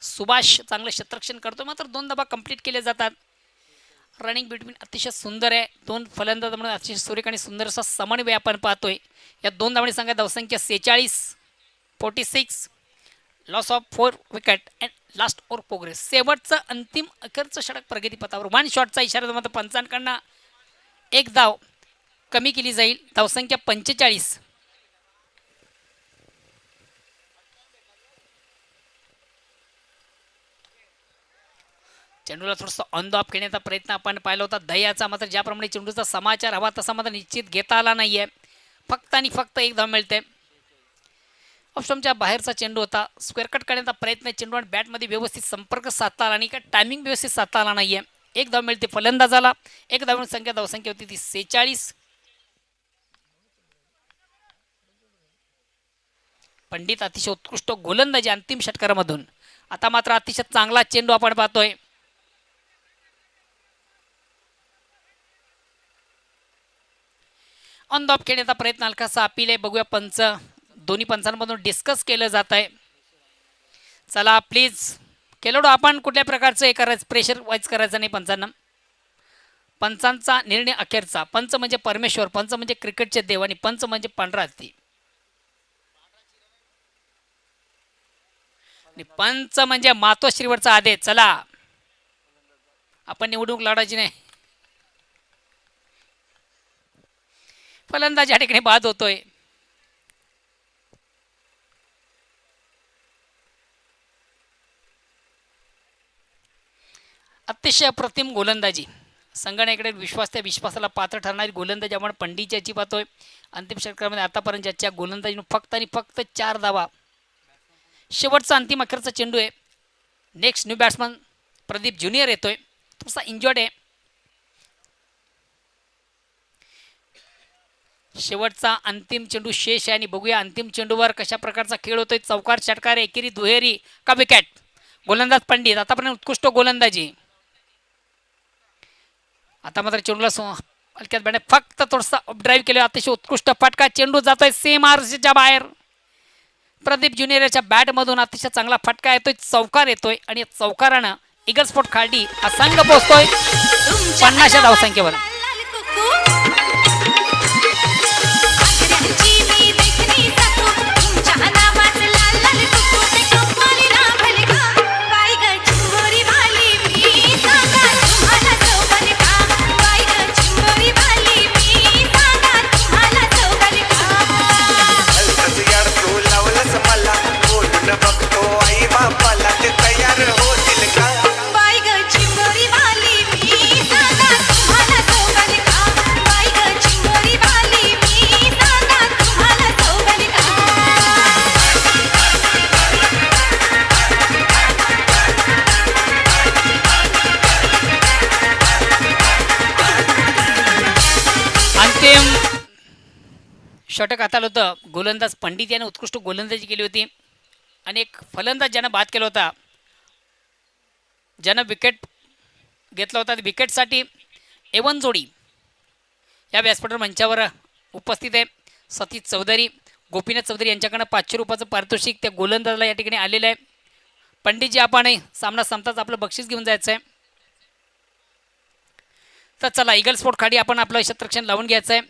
सुभाष चांगलं क्षेत्ररक्षण करतो. मात्र 2 धावा कंप्लीट केले जातात. रनिंग बिटवीन अतिशय सुंदर आहे. 2 फलंदाजांमध्ये अतिशय सुरेख आणि सुंदर असा समन्वय आपण पाहतोय. या 2 धावांनी संघात धावसंख्या 46. Loss of 4 wicket and last over progress. शेवटचं अंतिम अखेरचं षटक प्रगतीपथावर. 1 शॉटचा इशारा. मात्र पंचांकडनं 1 धाव कमी केली जाईल. धावसंख्या 45. चेंडूला थोडंसं ऑन द ऑफ खेळण्याचा प्रयत्न आपण पाहिला होता दह्याचा. मात्र ज्याप्रमाणे चेंडूचा समाचार हवा तसा मात्र निश्चित घेता आला नाही आहे. फक्त आणि फक्त एक धाव मिळते. ऑप्शनच्या बाहेरचा चेंडू होता. स्क्वेअर कट करण्याचा प्रयत्न, चेंडू आणि बॅटमध्ये व्यवस्थित संपर्क साधता आला आणि काय टायमिंग व्यवस्थित साधता आला नाहीये. एक धाव मिळते फलंदाजाला. एक धाव संख्या धावसंख्या होती ती 46. पंडित अतिशय उत्कृष्ट गोलंदाजी अंतिम षटकारामधून. आता मात्र अतिशय चांगला चेंडू आपण पाहतोय. ऑन द ऑफ खेळण्याचा प्रयत्न हलकासा अपील आहे. बघूया पंच, दोन्ही पंचांमधून डिस्कस केलं जात आहे. चला प्लीज खेळाडू, आपण कुठल्या प्रकारचं हे करायचं, प्रेशर वाईज करायचं नाही पंचांना. पंचांचा निर्णय अखेरचा. पंच म्हणजे परमेश्वर, पंच म्हणजे क्रिकेटचे देव आणि पंच म्हणजे पांढरा हत्ती. आणि पंच म्हणजे मातोश्रीवरचा आदेश. चला आपण निवडणूक लढायची नाही. फलंदाज या ठिकाणी बाद होतोय. अतिशय अप्रतिम गोलंदाजी. संघाकडे विश्वास, त्या विश्वासाला पात्र ठरणारी गोलंदाजी आपण पंडित याची पाहतोय. अंतिम षटकामध्ये आतापर्यंत ज्याच्या गोलंदाजीनं फक्त आणि फक्त 4 धावा. शेवटचा अंतिम अखेरचा चेंडू आहे. Next new batsman Pradeep junior येतोय. थोडासा इंजॉर्ड आहे. शेवटचा अंतिम चेंडू शेष आहे आणि बघूया अंतिम चेंडूवर कशा प्रकारचा खेळ होतोय. चौकार, षटकार, एकेरी, दुहेरी का विकेट. गोलंदाज पंडित आतापर्यंत उत्कृष्ट गोलंदाजी. आता मात्र चेंडूला हलक्यात बॅट फक्त थोडासा ड्राईव्ह केलं. अतिशय उत्कृष्ट फटका. चेंडू जातोय सीम आरसीच्या बाहेर. प्रदीप ज्युनियर याच्या बॅटमधून अतिशय चांगला फटका येतोय. चौकार येतोय आणि चौकारानं ईगल स्पोर्ट खार्डी हा संघ पोहोचतोय 50 धावसंख्येवर. षटक हाताला होतं. गोलंदाज पंडित याने उत्कृष्ट गोलंदाजी केली होती आणि एक फलंदाज ज्यानं बाद केला होता, ज्यानं विकेट घेतला होता. विकेटसाठी एवन जोडी या व्यासपीठावर मंचावर उपस्थित आहे. सतीश चौधरी, गोपीनाथ चौधरी यांच्याकडनं 500 रुपयाचं पारितोषिक त्या गोलंदाजाला या ठिकाणी आलेलं आहे. पंडितजी, आपण सामना संपताच आपलं बक्षीस घेऊन जायचं आहे. तर चला ईगल स्पोर्ट खाडी आपण आपलं क्षेत्ररक्षण लावून घ्यायचं आहे.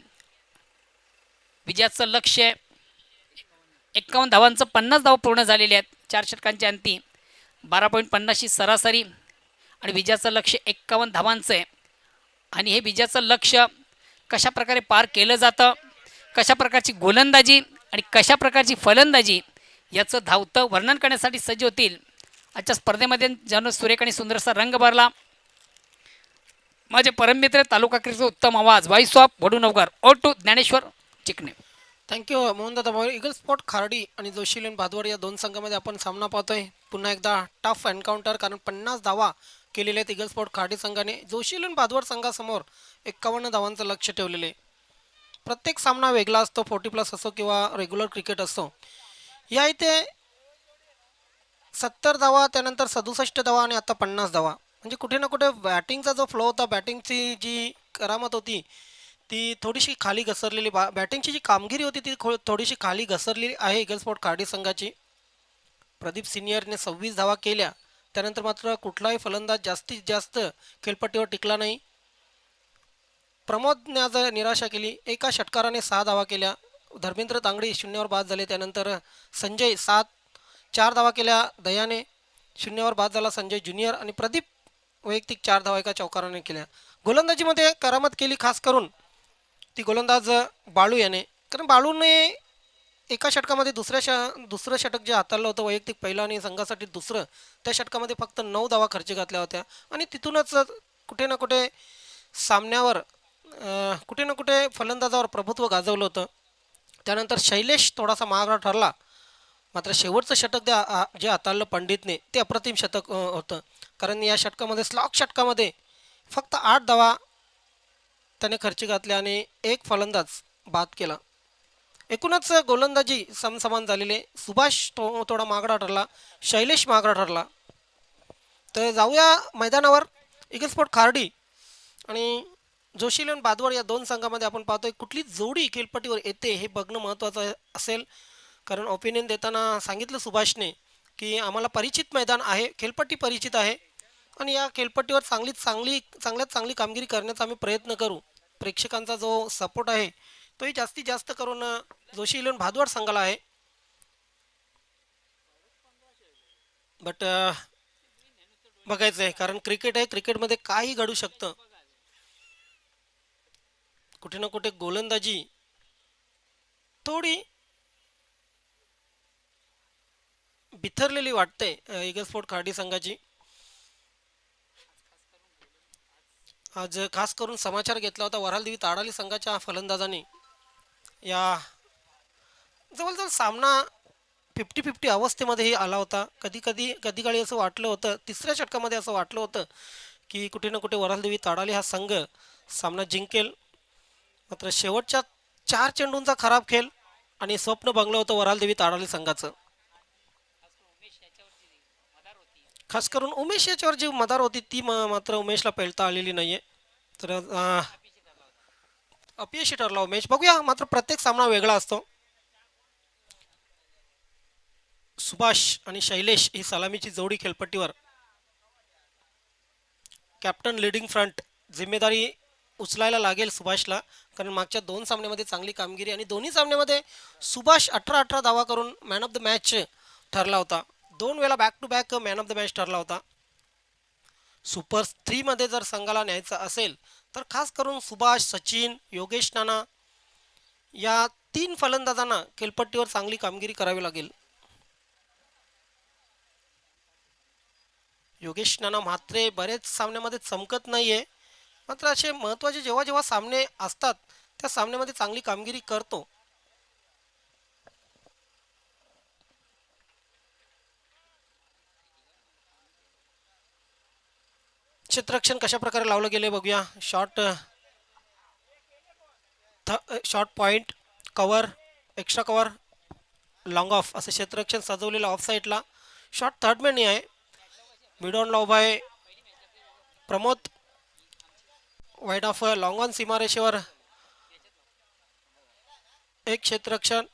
विजयाचं लक्ष्य 51 धावांचं 50 धावा पूर्ण झालेले आहेत. 4 षटकांच्या अंती 12.50 सरासरी आणि विजयाचं लक्ष्य 51 धावांचं आहे. आणि हे विजयाचं लक्ष्य कशा प्रकारे पार केलं जातं, कशा प्रकारची गोलंदाजी आणि कशा प्रकारची फलंदाजी याचं धावतं वर्णन करण्यासाठी सज्ज होतील आजच्या स्पर्धेमध्ये. ज्यानं सुरेख आणि सुंदरसा रंग भरला माझे परममित्र तालुका क्रिकेटचा उत्तम आवाज व्हॉइस ऑफ वडूनवकर ओ टू ज्ञानेश्वर चिकणे. थँक्यू मोहनदादा भाऊ. ईगल स्पोर्ट खार्डी आणि जोशीलन भादवड या दोन संघामध्ये आपण सामना पाहतोय. पुन्हा एकदा टफ एन्काउंटर, कारण 50 धावा केलेले आहेत ईगल स्पोर्ट खार्डी संघाने. जोशीलन भादवड संघासमोर 51 धावांचं लक्ष ठेवलेले. प्रत्येक सामना वेगळा असतो, 40+ असो किंवा रेग्युलर क्रिकेट असो. या इथे 70 धावा, त्यानंतर 67 धावा आणि आता 50 धावा. म्हणजे कुठे ना कुठे बॅटिंगचा जो फ्लो होता, बॅटिंगची जी करामत होती ती थोडीशी खाली घसरलेली. बॅटिंगची जी कामगिरी होती ती थोडीशी खाली घसरलेली आहे ईगल स्पोर्ट खार्डी संघाची. प्रदीप सिनियरने 26 धावा केल्या. त्यानंतर मात्र कुठलाही फलंदाज जास्तीत जास्त खेळपट्टीवर टिकला नाही. प्रमोदने आज निराशा केली. एका षटकाराने 6 धावा केल्या. धर्मेंद्र तांगडी 0वर बाद झाले. त्यानंतर संजय 4 धावा केल्या. दयाने 0वर बाद झाला संजय ज्युनियर. आणि प्रदीप वैयक्तिक 4 धावा एका चौकाराने केल्या. गोलंदाजीमध्ये करामत केली खास करून ती गोलंदाज बाळू याने, कारण बाळूने एका षटकामध्ये दुसरं षटक जे हाताळलं होतं वैयक्तिक पहिलं आणि संघासाठी दुसरं, त्या षटकामध्ये फक्त 9 धावा खर्च घातल्या होत्या. आणि तिथूनच कुठे ना कुठे सामन्यावर कुठे ना कुठे फलंदाजावर प्रभुत्व गाजवलं होतं. त्यानंतर शैलेश थोडासा महागडा ठरला, मात्र शेवटचं षटक जे हाताळलं पंडितने ते अप्रतिम शतक होतं. कारण या षटकामध्ये स्लॉक षटकामध्ये फक्त 8 धावा त्याने खर्ची घातले आणि एक फलंदाज बाद केला. एकूणच गोलंदाजी समसमान झालेले. सुभाष थोडा महागडा ठरला, शैलेश महागडा ठरला. तर जाऊया मैदानावर. ईगल स्पोर्ट खार्डी आणि जोशीलन बादवड या दोन संघामध्ये आपण पाहतोय कुठली जोडी खेळपट्टीवर येते हे बघणं महत्त्वाचं असेल. कारण ओपिनियन देताना सांगितलं सुभाषने की आम्हाला परिचित मैदान आहे, खेळपट्टी परिचित आहे आणि या खेळपट्टीवर चांगल्यात चांगली कामगिरी करण्याचा आम्ही प्रयत्न करू. प्रेक्षकांचा जो सपोर्ट आहे तोही जास्तीत जास्त करून जोशी इलेव्हन भादवड संघाला आहे. बट बघायचं आहे, कारण क्रिकेट आहे, क्रिकेटमध्ये काही घडू शकतं. कुठे ना कुठे गोलंदाजी थोडी बिथरलेली वाटते ईगल स्पोर्ट खार्डी संघाची. आज खास करून समाचार घेतला होता वऱ्हालदेवी ताडाली संघाच्या फलंदाजांनी. या जवळजवळ सामना 50-50 अवस्थेमध्येही आला होता. कधी काळी असं वाटलं होतं, तिसऱ्या षटकामध्ये असं वाटलं होतं की कुठे ना कुठे वऱ्हालदेवी ताडाली हा संघ सामना जिंकेल. मात्र शेवटच्या 4 चेंडूंचा खराब खेळ आणि स्वप्न बंगलं होतं वऱ्हालदेवी ताडाली संघाचं. खास करून उमेश याच्यावर जी मदार होती ती मात्र उमेशला पेलता आलेली नाहीये. तर अपयशी ठरला उमेश. बघूया, मात्र प्रत्येक सामना वेगळा असतो. सुभाष आणि शैलेश ही सलामीची जोडी खेळपट्टीवर. कॅप्टन लीडिंग फ्रंट, जिम्मेदारी उचलायला लागेल सुभाषला, कारण मागच्या 2 सामन्यामध्ये चांगली कामगिरी आणि दोन्ही सामन्यामध्ये सुभाष 18 धावा करून मॅन ऑफ द मॅच ठरला होता. 2 वेळा back to back man of the match ठरला होता. सुपर 3 मध्ये जर संघाला न्यायचं असेल तर खास करून सुभाष, सचिन, योगेश नाना या 3 फलंदाजांना खेळपट्टीवर चांगली कामगिरी करावी लागेल. योगेश नाना मात्र बरेच सामन्यामध्ये चमकत नाहीये, मात्र असे महत्त्वाचे जेव्हा सामने असतात त्या सामन्यामध्ये चांगली कामगिरी करतो. क्षेत्ररक्षण कशा प्रकारे लावलं गेले बघूया. Short point, cover, extra cover, long of असं क्षेत्ररक्षण सजवलेलं ऑफ साईडला. शॉर्ट थर्ड मॅन आहे. मिड ऑनला उभा आहे Pramod. Wide of long on सीमारेषेवर एक क्षेत्ररक्षण.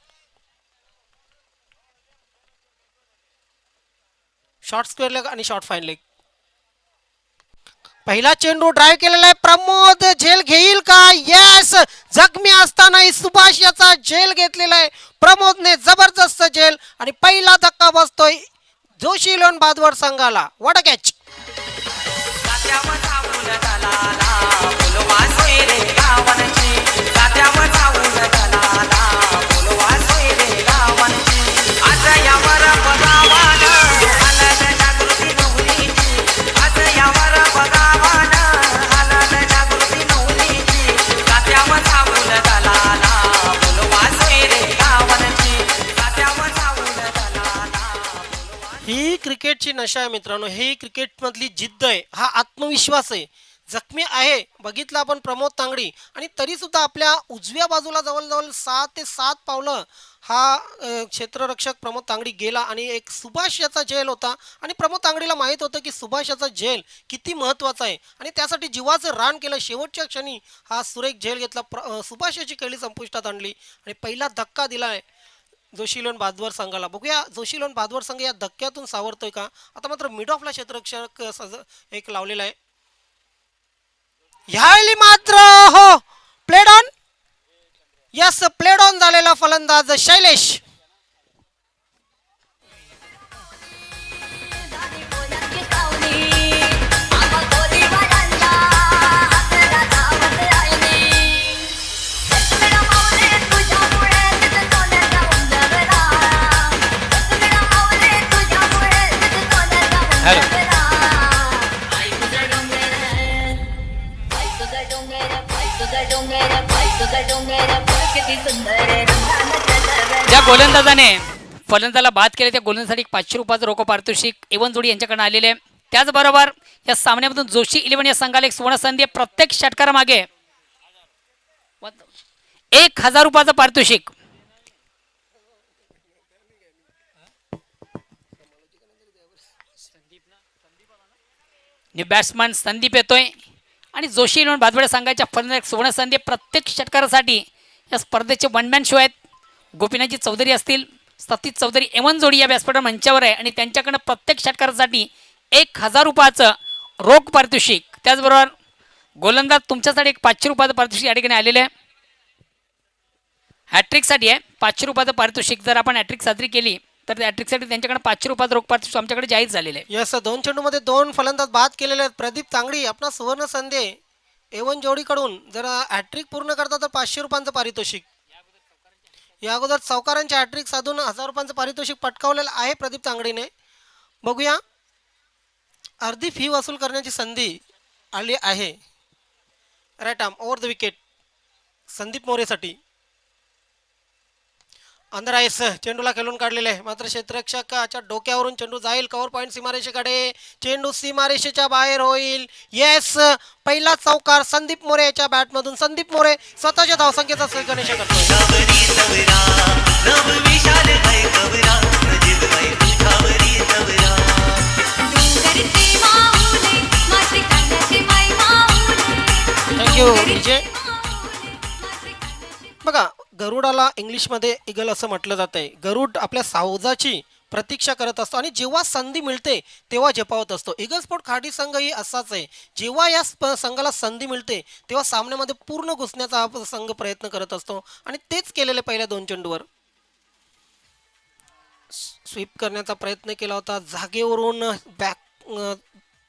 शॉर्ट स्क्वेअर लेग आणि शॉर्ट फाईन लेग. पहिला चेंडू ड्राईव्ह केलेला आहे. प्रमोद झेल घेईल का? येस, जखमी असतानाही सुभाष याचा झेल घेतलेला आहे. प्रमोदने जबरदस्त झेल आणि पहिला धक्का बसतोय जोशी इलेव्हन बादवड संघाला. What a catch. ही क्रिकेटची नशा आहे मित्रांनो, ही क्रिकेटमधली जिद्द आहे, हा आत्मविश्वास आहे. जखमी आहे बघितलं आपण प्रमोद तांगडी, आणि तरी सुद्धा आपल्या उजव्या बाजूला जवळजवळ 6 ते 7 पावलं हा क्षेत्ररक्षक प्रमोद तांगडी गेला आणि एक सुभाष याचा झेल होता. आणि प्रमोद तांगडीला माहीत होतं की सुभाष याचा झेल किती महत्त्वाचा आहे आणि त्यासाठी जीवाचं रान केलं. शेवटच्या क्षणी हा सुरेख झेल घेतला. सुभाष याची खेळी संपुष्टात आणली आणि पहिला धक्का दिलाय जोशी इलेव्हन बादवड संघाला. बघूया जोशी इलेव्हन बादवड संघ या धक्क्यातून सावरतोय का. आता मात्र मिड ऑफला क्षेत्ररक्षक एक लावलेला आहे. ह्यावेळी मात्र हो played on. Yes, played on झालेला फलंदाज शैलेश. डोंगर किती सुंदर गोलंदाजाने फलंदाला बाद केले त्या गोलंदाजासाठी एक 500 रुपयाचं रोख पारितोषिक एवन जोडी यांच्याकडे आलेले आहे. त्याचबरोबर या सामन्यामधून जोशी 11 या संघाला एक सुवर्ण संधी आहे. प्रत्येक षटकारामागे 1000 रुपयाचं पारितोषिक. बॅट्समन संदीप येतोय आणि जोशी 11 भादवडे संघाच्या फलंदाज सुवर्ण संधी प्रत्येक षटकारासाठी या स्पर्धेचे वनमॅन शो आहेत. गोपीनाथजी चौधरी असतील, सतीश चौधरी एवन जोडी या व्यासपीठावर मंचावर आहे आणि त्यांच्याकडनं प्रत्येक षटकारासाठी 1000 रुपयाचं रोख पारितोषिक. त्याचबरोबर गोलंदाज तुमच्यासाठी एक 500 रुपयाचं पारितोषिक या ठिकाणी आलेलं आहे. हॅट्रिकसाठी आहे 500 रुपयाचं पारितोषिक. जर आपण हॅट्रिक साजरी केली तर त्या हॅट्रिकसाठी त्यांच्याकडे 500 रुपयाचं रोख पारितोषिक आमच्याकडे जाहीर झालेलं आहे. यस, 2 चेंडूमध्ये 2 फलंदाज बाद केलेले आहेत. प्रदीप तांगडी आपला सुवर्ण संधी एवन जोडीकडून जर हॅट्रिक पूर्ण करता तर 500 रुपयांचं पारितोषिक. या अगोदर चौकारांच्या हॅट्रिक साधून 1000 रुपयांचं पारितोषिक पटकावलेलं आहे प्रदीप तांगडीने. बघूया, अर्धी फी वसूल करण्याची संधी आली आहे. Right arm over the wicket Sandeep मोरेसाठी. अंदर आयस चेंडूला खेळून काढलेले आहे, मात्र क्षेत्ररक्षकाच्या डोक्यावरून चेंडू जाईल कव्हर पॉईंट सीमारेषेकडे. चेंडू सीमारेषेच्या बाहेर होईल. येस, पहिला चौकार संदीप मोरे याच्या बॅटमधून. संदीप मोरे स्वतःच्या धावसंख्येचा गणेश करतो. थँक्यू विजय. बघा, गरुडाला इंग्लिशमध्ये इगल असं म्हटलं जात आहे. गरुड आपल्या सावजाची प्रतीक्षा करत असतो आणि जेव्हा संधी मिळते तेव्हा झेपावत असतो. इगल स्पोर्ट खाडी संघ ही असाच आहे. जेव्हा या संघाला संधी मिळते तेव्हा सामन्यामध्ये पूर्ण घुसण्याचा हा संघ प्रयत्न करत असतो आणि तेच केलेले पहिल्या 2 चेंडूवर. स्वीप करण्याचा प्रयत्न केला होता जागेवरून. बॅक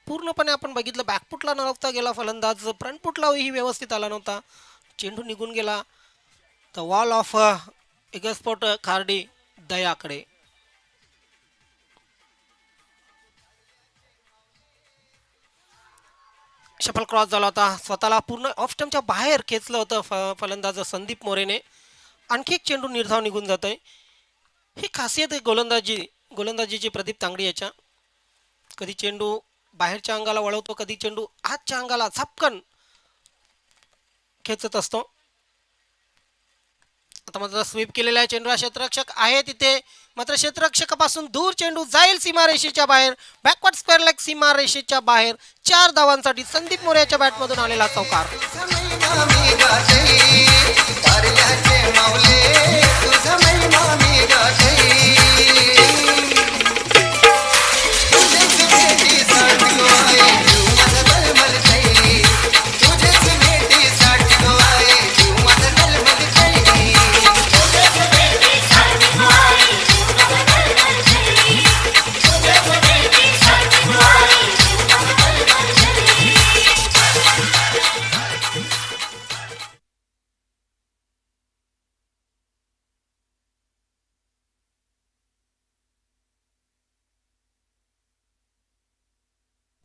पूर्णपणे आपण बघितलं बॅकफुटला नव्हता गेला फलंदाज, फ्रंटफुटलाही व्यवस्थित आला नव्हता. चेंडू निघून गेला. The wall of Eagle Sport Khardi दयाकडे. शफल क्रॉस झाला होता, स्वतःला पूर्ण ऑफ स्टंपच्या बाहेर खेचलं होतं फलंदाज संदीप मोरेने. आणखी एक चेंडू निर्धाव निघून जात आहे. ही खासियत आहे गोलंदाजीची प्रदीप तांगडी याच्या. कधी चेंडू बाहेरच्या अंगाला वळवतो, कधी चेंडू आतच्या अंगाला झपकन खेचत असतो. आता मात्र स्वीप केलेला आहे चेंडू. क्षेत्ररक्षक आहे तिथे, मात्र क्षेत्ररक्षकापासून दूर चेंडू जाईल सीमारेषेच्या बाहेर. बॅकवर्ड स्क्वेअर लेग सीमारेषेच्या बाहेर. 4 धावांसाठी संदीप मोरे याच्या बॅटमधून आलेला चौकार.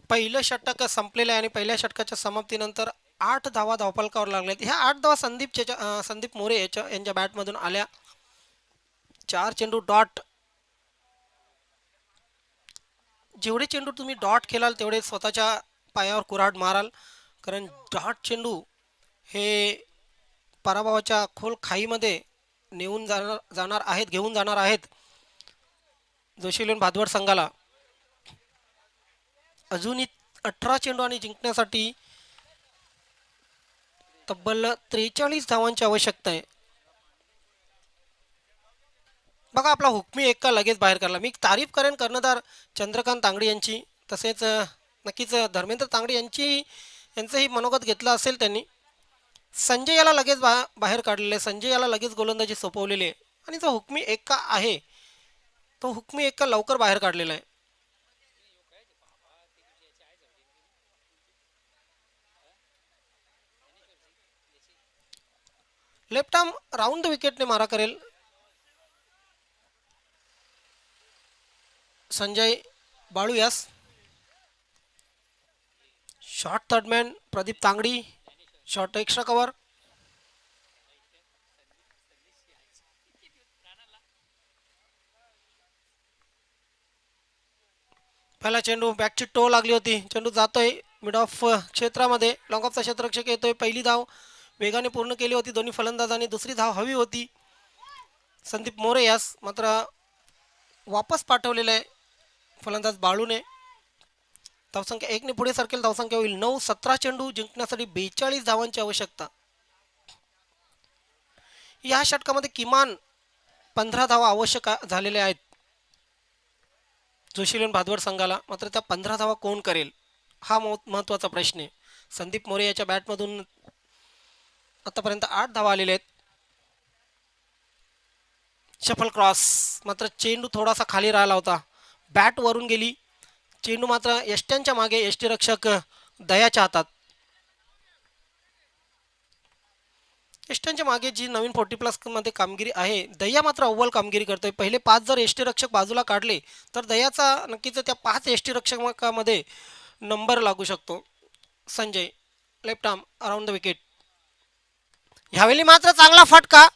पहिलं षटक संपलेलं आहे आणि पहिल्या षटकाच्या समाप्तीनंतर 8 धावा धावफलकावर लागल्या. ह्या 8 धावा संदीप मोरे यांच्या बॅटमधून आल्या. 4 चेंडू डॉट. जेवढे चेंडू तुम्ही डॉट खेळाल तेवढे स्वतःच्या पायावर कुऱ्हाड माराल, कारण डॉट चेंडू हे पराभवाच्या खोल खाईमध्ये घेऊन जाणार आहेत जोशी भादवड संघाला. अजूनही 18 चेंडू आणि जिंकण्यासाठी तब्बल 43 धावांची आवश्यकता आहे. बघा, आपला हुकमी एक्का लगेच बाहेर काढला. मी तारीफ करेन कर्णधार चंद्रकांत तांगडी यांची, तसेच नक्कीच धर्मेंद्र तांगडी यांचंही मनोगत घेतलं असेल त्यांनी. संजय याला लगेच बाहेर काढलेले, संजय याला लगेच गोलंदाजी सोपवलेली आहे आणि जो हुकमी एक्का आहे तो हुकमी एक्का लवकर बाहेर काढलेला आहे. लेफ्ट आर्म राऊंड द विकेटने मारा करेल संजय बाळू यास. Short third man Pradeep Tangdi, short extra cover. पहिला चेंडू बॅकची टो लागली होती. चेंडू जातोय मिड ऑफ क्षेत्रामध्ये. लॉंग ऑफचा क्षेत्ररक्षक येतोय. पहिली धाव वेगाने पूर्ण केली होती दोन्ही फलंदाजांनी. दुसरी धाव हवी होती संदीप मोरे यास, मात्र वापस पाठवलेलं आहे फलंदाज बाळूने. धावसंख्या 1ने पुढे सरकेल. धावसंख्या होईल 9. 17 चेंडू जिंकण्यासाठी 42 धावांची आवश्यकता. या षटकामध्ये किमान 15 धावा आवश्यक झालेल्या आहेत जोशीलन भादवड संघाला. मात्र त्या 15 धावा कोण करेल हा महत्त्वाचा प्रश्न आहे. संदीप मोरे याच्या बॅटमधून आतापर्यंत 8 धावा आलेल्या आहेत. शफल क्रॉस, मात्र चेंडू थोडासा खाली राहिला होता. बॅट वरून गेली. चेंडू मात्र यष्ट्यांच्या मागे, यष्टीरक्षक दयाच्या हातात. यष्ट्यांच्या मागे जी नवीन 40+ मध्ये कामगिरी आहे, दया मात्र अव्वल कामगिरी करतोय. पहिले 5 जर यष्टीरक्षक बाजूला काढले तर दयाचा नक्कीच त्या 5 यष्टीरक्षकामध्ये नंबर लागू शकतो. Sanjay left arm around the wicket. ह्यावेळी मात्र चांगला फटका.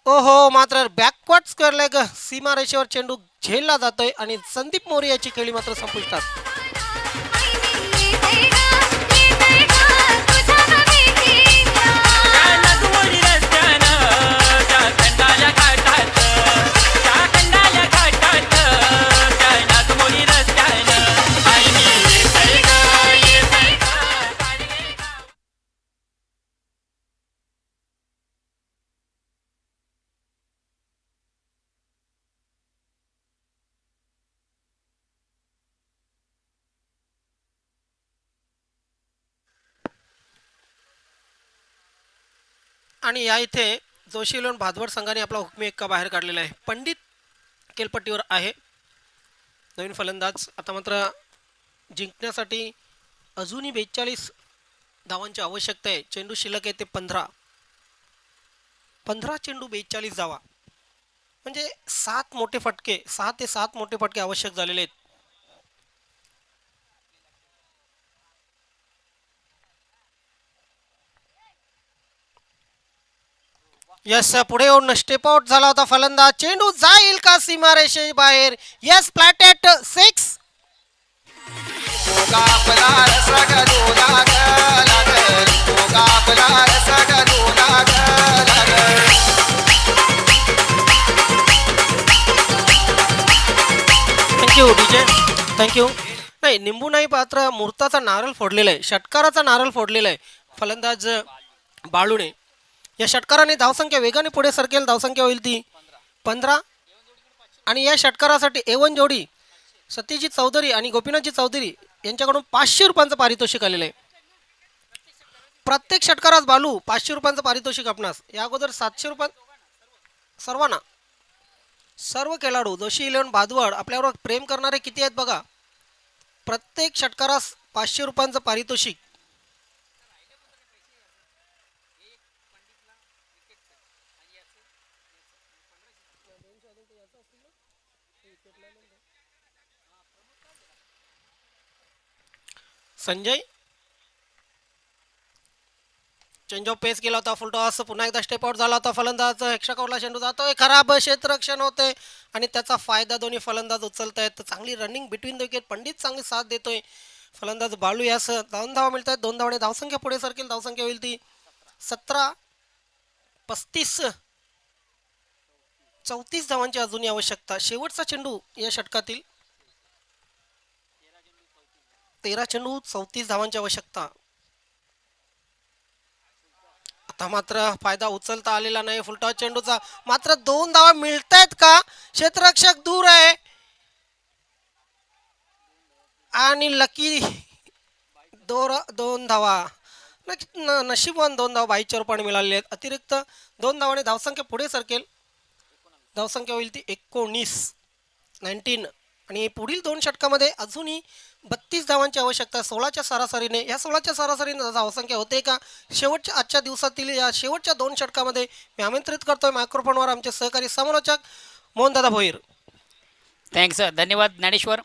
ओहो, मात्र बॅकवर्ड स्क्वेअर लेग सीमारेषेवर चेंडू झेलला जातोय आणि संदीप मोरे याची खेळी मात्र संपुष्टात. आणि या इथे जोशीलोन भादवड संघाने आपला हुकमी एक्का बाहेर काढलेला आहे. पंडित केलपट्टीवर आहे नवीन फलंदाज. आता मात्र जिंकण्यासाठी अजूनही 42 धावांची आवश्यकता आहे. चेंडू शिल्लक आहे ते 15 चेंडू 42 धावा, म्हणजे 6 मोठे फटके, 6 ते 7 मोठे फटके आवश्यक झालेले आहेत. यस, पुढे येऊन स्टेप आउट झाला होता फलंदाज. चेंडू जाईल का सीमारेषे बाहेर? यस, प्लॅटेट 6. Thank you DJ, thank you. नाही, निंबू नाही, पात्र मुहूर्ताचा नारळ फोडलेला आहे, षटकाराचा नारळ फोडलेला आहे फलंदाज बाळूने. या षटकाराने धावसंख्या वेगाने पुढे सरकेल. धावसंख्या होईल ती 15. आणि या षटकारासाठी A1 जोडी सत्यजित चौधरी आणि गोपीनाथजी चौधरी यांच्याकडून 500 रुपयांचं पारितोषिक आलेलं आहे. प्रत्येक षटकारास बालू 500 रुपयांचं पारितोषिक आपणास. या अगोदर 700 रुपये सर्वांना. सर्व खेळाडू जोशी 11 भादवड आपल्यावर प्रेम करणारे किती आहेत बघा. प्रत्येक षटकारास 500 रुपयांचं पारितोषिक. संजय चेंज ऑफ पेस केला होता. फुल टॉस, पुन्हा एकदा स्टेप आउट झाला होता फलंदाज. एक्स्ट्रा चेंडू जातोय, खराब क्षेत्ररक्षण होते आणि त्याचा फायदा दोन्ही फलंदाज उचलत आहेत. चांगली running between the wicket. Pandit चांगली साथ देतोय. फलंदाज बाळू यास 2 धावा मिळत आहेत. 2 धावाने धावसंख्या पुढे सरकेल. धावसंख्या होईल ती 17. 35. 34 धावांची अजूनही आवश्यकता. शेवटचा चेंडू या षटकातील. 13 चेंडू 34 धावांची आवश्यकता. आता मात्र फायदा उचलता आलेला नाही फुलटॉस चेंडूचा. मात्र 2 धावा मिळत आहेत का? क्षेत्ररक्षक दूर आहे आणि लकी 2 धावा. नशीबवान 2 धावा 22 रुपयाने मिळालेले आहेत. अतिरिक्त 2 धावाने धावसंख्या पुढे सरकेल. धावसंख्या होईल ती 19. आणि पुढील 2 षटकामध्ये अजूनही 32 धावांची आवश्यकता. 16च्या सरासरीने. या 16च्या सरासरीने धावसंख्या होते का? शेवटच्या आजच्या दिवसातील या शेवटच्या 2 षटकामध्ये मी आमंत्रित करतोय मायक्रोफोनवर आमचे सहकारी समालोचक मोहनदादा भोईर. थँक्स, धन्यवाद ज्ञानेश्वर.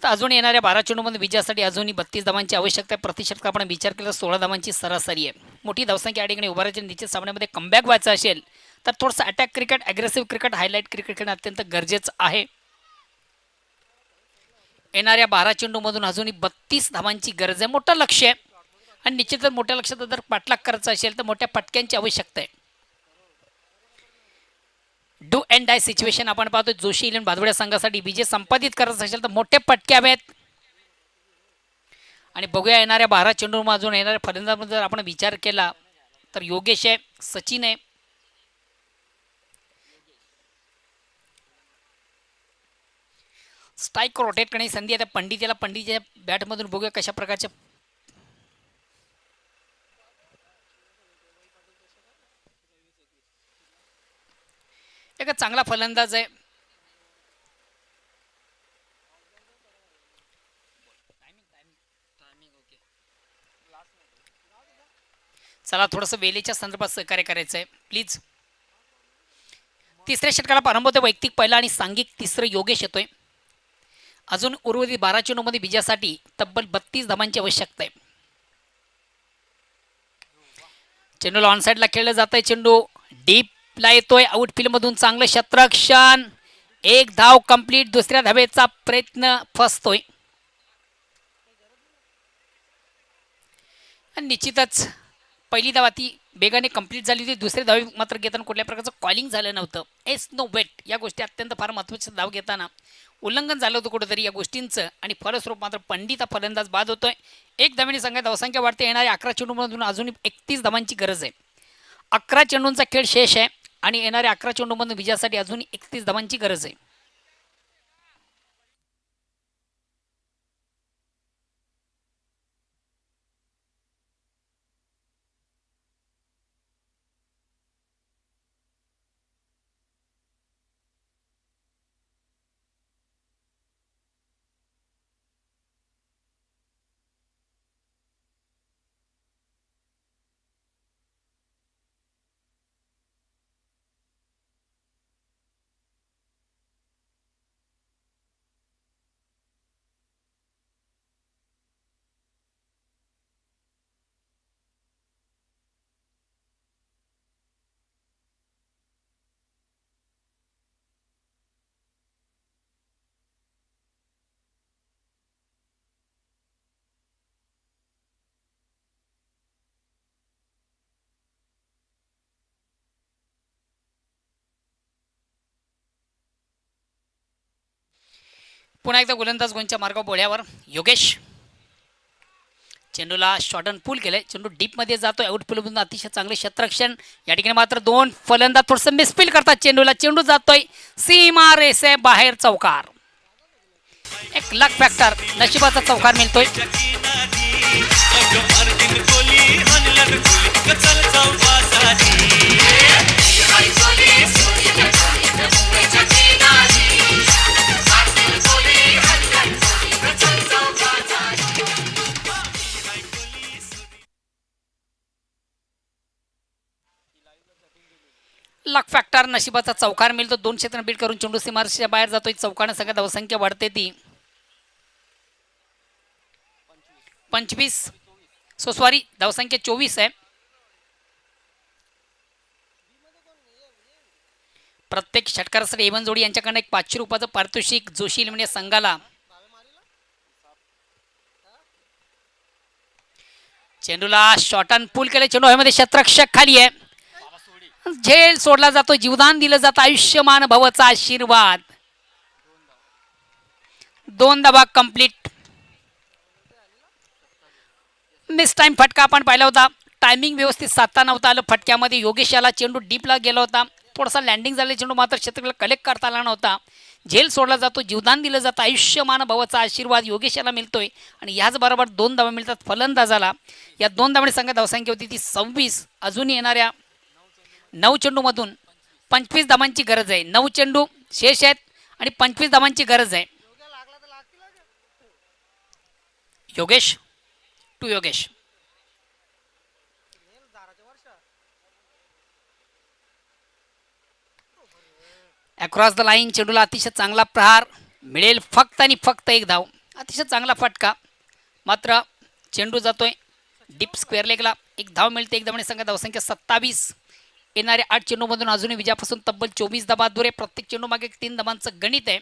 तर अजून येणाऱ्या 12 चेंडूमध्ये विजयासाठी अजूनही 32 धावांची आवश्यकता आहे. प्रति षटक आपण विचार केला 16 धावांची सरासरी आहे. मोठी धावसंख्या या ठिकाणी उभारायच्या निश्चित सामन्यामध्ये कमबॅक व्हायचा असेल तर थोडंसं attack cricket, aggressive cricket, highlight cricket खेळणं अत्यंत गरजेचं आहे. येणाऱ्या 12 चेंडूमधून अजूनही 32 धावांची गरज आहे. मोठं लक्ष आहे आणि निश्चितच मोठ्या लक्षात जर पाठलाग करायचा असेल तर मोठ्या फटक्यांची आवश्यकता आहे. डू अँड डाय सिच्युएशन आपण पाहतो. जोशी इलेव्हन भादवड्या संघासाठी विजय संपादित करायचा असेल तर मोठे फटके हवेत. आणि बघूया येणाऱ्या 12 चेंडूमधून येणाऱ्या फलंदाजांमध्ये जर आपण विचार केला तर योगेश आहे, सचिन आहे, स्ट्राईक रोटेट करण्याची संधी आहे. पंडित याला पंडितच्या बॅटमधून बघूया कशा प्रकारच्या एक चांगला फलंदाज आहे. चला थोडंसं वेळेच्या संदर्भात सहकार्य करायचं आहे प्लीज. तिसऱ्या षटकाला प्रारंभ होतोय. वैयक्तिक पहिला आणि सांघिक तिसरं योगेश येतोय. अजून उर्वरित 12 चेंडूमध्ये विजयासाठी तब्बल 32 धावांची आवश्यकता आहे. चेंडूला ऑन साईडला खेळलं जात आहे. चेंडू डीपला येतोय. आउटफील्ड मधून चांगलं क्षेत्ररक्षण, एक धाव कंप्लीट. दुसऱ्या धावेचा प्रयत्न फसतोय आणि निश्चितच पहिली धावा ती बेगाने कंप्लीट झाली होती. दुसरी धाव मात्र घेताना कुठल्या प्रकारचं कॉलिंग झालं नव्हतं. एस नो वेट या गोष्टी अत्यंत फार महत्त्वाच्या. धाव घेताना उल्लंघन झालं होतं कुठंतरी या गोष्टींचं आणि फलस्वरूप मात्र पंडित हा फलंदाज बाद होतोय. एक धावेने संघात धावसंख्या वाढते. येणाऱ्या 11 चेंडूमधून अजून 31 धावांची गरज आहे. 11 चेंडूंचा खेळ शेष आहे आणि येणाऱ्या 11 चेंडूमधून विजयासाठी अजून 31 धावांची गरज आहे. पुन्हा एकदा गोलंदाज गोंच्या मार्गावर बोळ्यावर योगेश. चेंडूला शॉर्ट अँड पुल केलंय. चेंडू डीपमध्ये जातोय. आउटफील्डमधून अतिशय चांगले क्षेत्ररक्षण. या ठिकाणी मात्र 2 फलंदाज थोडंसं मिसफील करतात चेंडूला. चेंडू जातोय सीमा रेषे बाहेर. चौकार. एक लक फॅक्टर, नशिबाचा चौकार मिळतोय. लक फॅक्टर, नशिबाचा चौकार मिळतो. 2 क्षेत्र बीट करून चेंडू सीमारेषेच्या बाहेर जातोय. चौकाने सगळ्यात धावसंख्या वाढते ती 25 सॉरी धावसंख्या 24 आहे. प्रत्येक षटकारासाठी एवन जोडी यांच्याकडनं एक 500 रुपयाचं पारितोषिक जोशी इलेव्हन या संघाला. चेंडूला शॉर्ट अँड पुल केलं. चेंडू हवेमध्ये क्षेत्ररक्षक खाली आहे. झेल सोडला जातो. जीवदान दिलं जातं. आयुष्यमान भवचा आशीर्वाद. 2 धावा कंप्लीट. मिस टाइम फटका आपण पाहिला होता. टायमिंग व्यवस्थित साधता नव्हता आलं. फटक्यामध्ये योगेश याला चेंडू डीपला गेला होता. थोडासा लँडिंग झाले. चेंडू मात्र क्षेत्राला कलेक्ट करता आला नव्हता. झेल सोडला जातो. जीवदान दिलं जातं. आयुष्यमान भवचा आशीर्वाद योगेश याला मिळतोय आणि याचबरोबर 2 धावा मिळतात फलंदाजाला. या 2 धावांनी संघात धावसंख्या होती ती 26. अजून येणाऱ्या 9 चेंडूमधून 25 धावांची गरज आहे. 9 चेंडू शेष आहेत आणि 25 धावांची गरज आहे. Yogesh to Yogesh. Across the line. चेंडूला अतिशय चांगला प्रहार मिळेल. फक्त आणि फक्त 1 धाव. अतिशय चांगला फटका. मात्र चेंडू जातोय डीप स्क्वेअर लेगला. 1 धाव मिळते. 1 धावाने संघात धावसंख्या 27. येणाऱ्या 8 चेंडूमधून अजूनही विजयापासून तब्बल 24 धावा दूर आहे. प्रत्येक चेंडू मागे 3 धावांचं गणित आहे.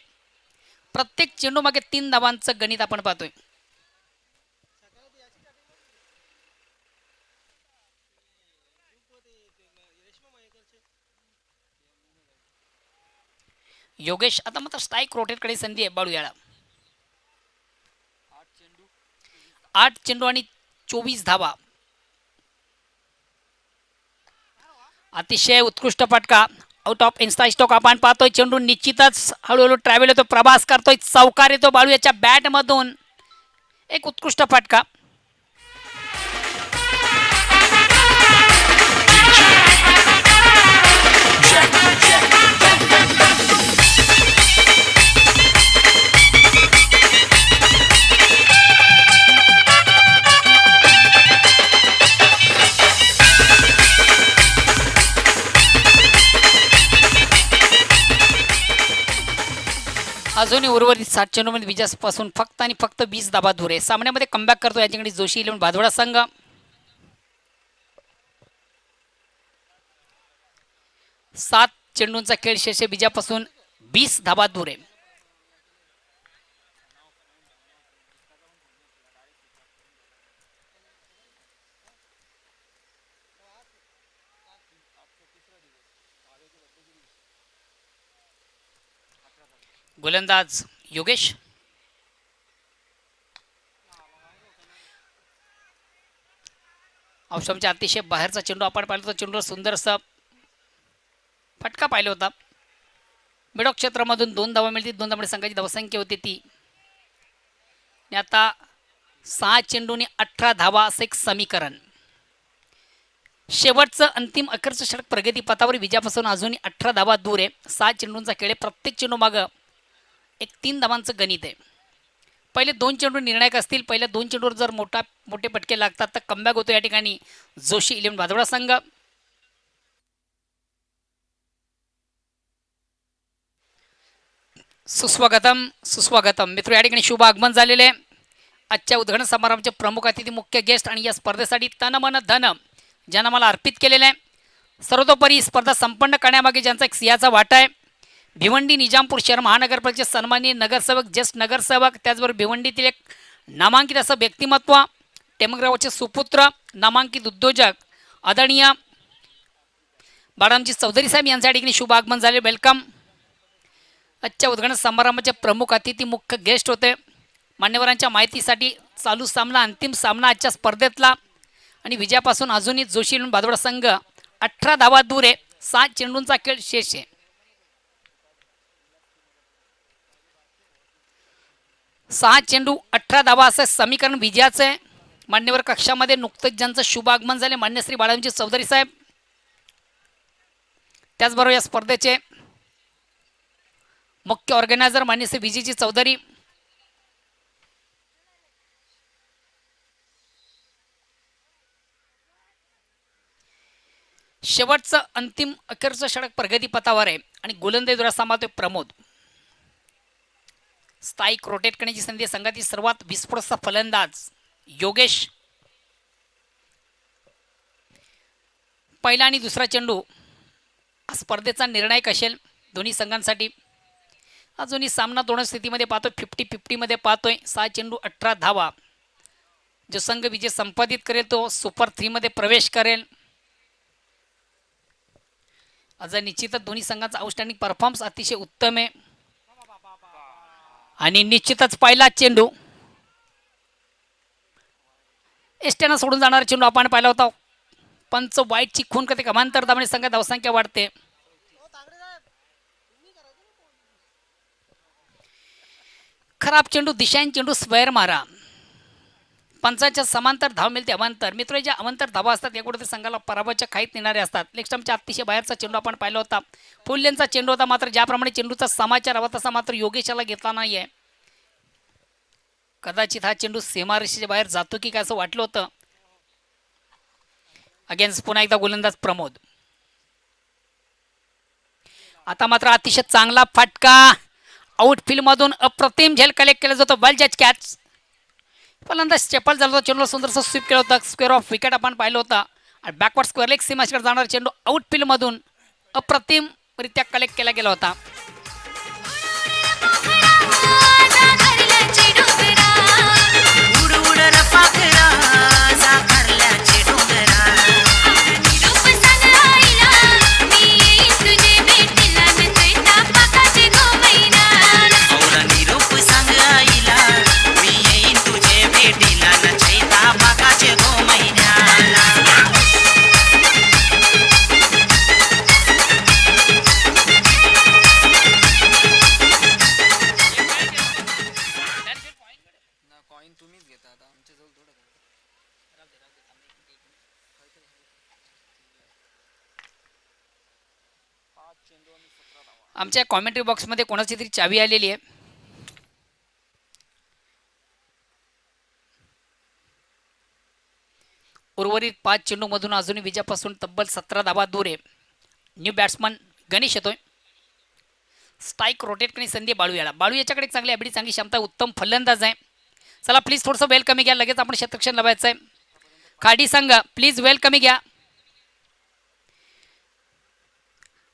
प्रत्येक चेंडू मागे 3 धावांचं गणित आपण पाहतोय. योगेश आता मात्र स्ट्राईक रोटेटकडे संधी आहे बाळूयाला. 8 चेंडू आणि 24 धावा. अतिशय उत्कृष्ट फटका आउट ऑफ इन्स्टा स्टॉक आपण पाहतोय. चेंडू निश्चितच हळूहळू ट्रॅव्हल होतो, प्रवास करतोय, चौकार येतो बाळू याच्या बॅटमधून. एक उत्कृष्ट फटका. अजूनही उर्वरित 7 चेंडूमध्ये विजयापासून फक्त आणि फक्त 20 धावा दूर आहे. सामन्यामध्ये कमबॅक करतो याच्याकडे जोशी 11 भादोडा संघ. 7 चेंडूंचा खेळ शेष आहे. विजयापासून 20 धावा दूर आहे. गोलंदाज योगेश. ऑप्शनच्या अतिशय बाहेरचा चेंडू आपण पाहिला होता. चेंडूवर सुंदर असा फटका पाहिला होता. मिडॉक क्षेत्रामधून 2 धावा मिळतील. 2 धावांची संघाची धावसंख्या होती ती. आणि आता 6 चेंडूने 18 धावा असं एक समीकरण. शेवटचं अंतिम अखेरचं षटक प्रगती पथावर. विजयापासून अजूनही 18 धावा दूर आहे. 6 चेंडूंचा खेळ. प्रत्येक चेंडू मागं एक 3 धावांचं गणित आहे. पहिले 2 चेंडू निर्णायक असतील. पहिल्या 2 चेंडूवर जर मोठे फटके लागतात तर कमबॅक होतो या ठिकाणी जोशी 11 भादोडा संघ. सुस्वागतम सुस्वागतम मित्र, या ठिकाणी शुभ आगमन झालेले आहे. आजच्या उद्घाटन समारंभाचे प्रमुख अतिथी, मुख्य गेस्ट आणि या स्पर्धेसाठी तन मन धन ज्यांना मला अर्पित केलेलं आहे. सर्वतोपरी स्पर्धा संपन्न करण्यामागे ज्यांचा एक सिंहाचा वाटा आहे. भिवंडी निजामपूर शहर महानगरपालिकेचे सन्माननीय नगरसेवक, ज्येष्ठ नगरसेवक, त्याचबरोबर भिवंडीतील एक नामांकित असं व्यक्तिमत्व, टेमगावचे सुपुत्र, नामांकित उद्योजक आदरणीय बाळामजी चौधरी साहेब यांच्या ठिकाणी शुभ आगमन झाले. वेलकम. आजच्या उद्घाटन समारंभाचे प्रमुख अतिथी, मुख्य गेस्ट होते. मान्यवरांच्या माहितीसाठी चालू सामना, अंतिम सामना आजच्या स्पर्धेतला आणि विजयापासून अजूनही जोशी भादोडा संघ 18 धावा दूर आहे. 7 चेंडूंचा खेळ शेष आहे. 6 चेंडू 18 धावा असं समीकरण विजयाचं आहे. मान्यवर कक्षामध्ये नुकतंच ज्यांचं शुभ आगमन झाले मान्य श्री बाळामजी चौधरी साहेब, त्याचबरोबर या स्पर्धेचे मुख्य ऑर्गनायझर मान्य श्री विजयजी चौधरी, शेवटचं अंतिम अखेरचं षटक प्रगती पथावर आहे आणि गोलंदाजी दुरा सांभाळतोय प्रमोद. स्थायिक रोटेट करण्याची संधी संघातील सर्वात विस्फोटचा फलंदाज योगेश. पहिला आणि दुसरा चेंडू स्पर्धेचा निर्णायक असेल दोन्ही संघांसाठी. अजूनही सामना दोन स्थितीमध्ये पाहतोय, 50-50 मध्ये पाहतोय. 6 चेंडू 18 धावा. जो संघ विजय संपादित करेल तो सुपर 3 मध्ये प्रवेश करेल. आज निश्चितच दोन्ही संघांचा आउटस्टँडिंग परफॉर्मन्स अतिशय उत्तम आहे आणि निश्चितच पहिला चेंडू एसट्यानं सोडून जाणारा चेंडू आपण पाहिला होता. पंच वाईटची खून करते, कमांतर दाबाने संघात धावसंख्या वाढते. खराब चेंडू, दिशाहीन चेंडू, स्क्वेअर मारा. पंचाच्या समांतर धाव मिळते अवांतर. मित्र, ज्या अवांतर धावा असतात या कुठेतरी संघाला पराभवाच्या खाईत नेणारे असतात. लेगस्टम्पच्या अतिशय बाहेरचा चेंडू आपण पाहिला होता. फुल लेनचा चेंडू होता, मात्र ज्याप्रमाणे चेंडूचा समाचार हवा तसा मात्र योगेशाला घेतला नाहीये. कदाचित हा चेंडू सीमारेषेच्या बाहेर जातो की काय असं वाटलं होतं. अगेन्स्ट पुन्हा एकदा गोलंदाज प्रमोद. आता मात्र अतिशय चांगला फटका आउटफील्ड मधून अप्रतिम झेल कलेक्ट केला जातो. बॉल जज कॅच. फलंदाज स्टेपल झाला होता. चेंडूला सुंदरसं स्वीप केलं होतं. स्क्वेअर ऑफ विकेट आपण पाहिलं होतं आणि बॅकवर्ड स्क्वेअर लेग सीमाशकडे जाणारा चेंडू आउटफील्डमधून अप्रतिमरित्या कलेक्ट केला गेला होता. आमच्या कॉमेंट्री बॉक्समध्ये कोणाची तरी चावी आलेली आहे. उर्वरित 5 चेंडूमधून अजूनही विजयापासून तब्बल 17 धावा दूर आहे. न्यू बॅट्समन गणेश येतोय. स्ट्राईक रोटेट करणे संधी बाळू याला. बाळू याच्याकडे एक चांगली ॲबिलिटी, चांगली क्षमता, उत्तम फलंदाज आहे. चला प्लीज थोडंसं वेल कमी घ्या, लगेच आपण क्षेत्ररक्षण लढवायचं आहे. खाडी संघ प्लीज वेल कमी घ्या.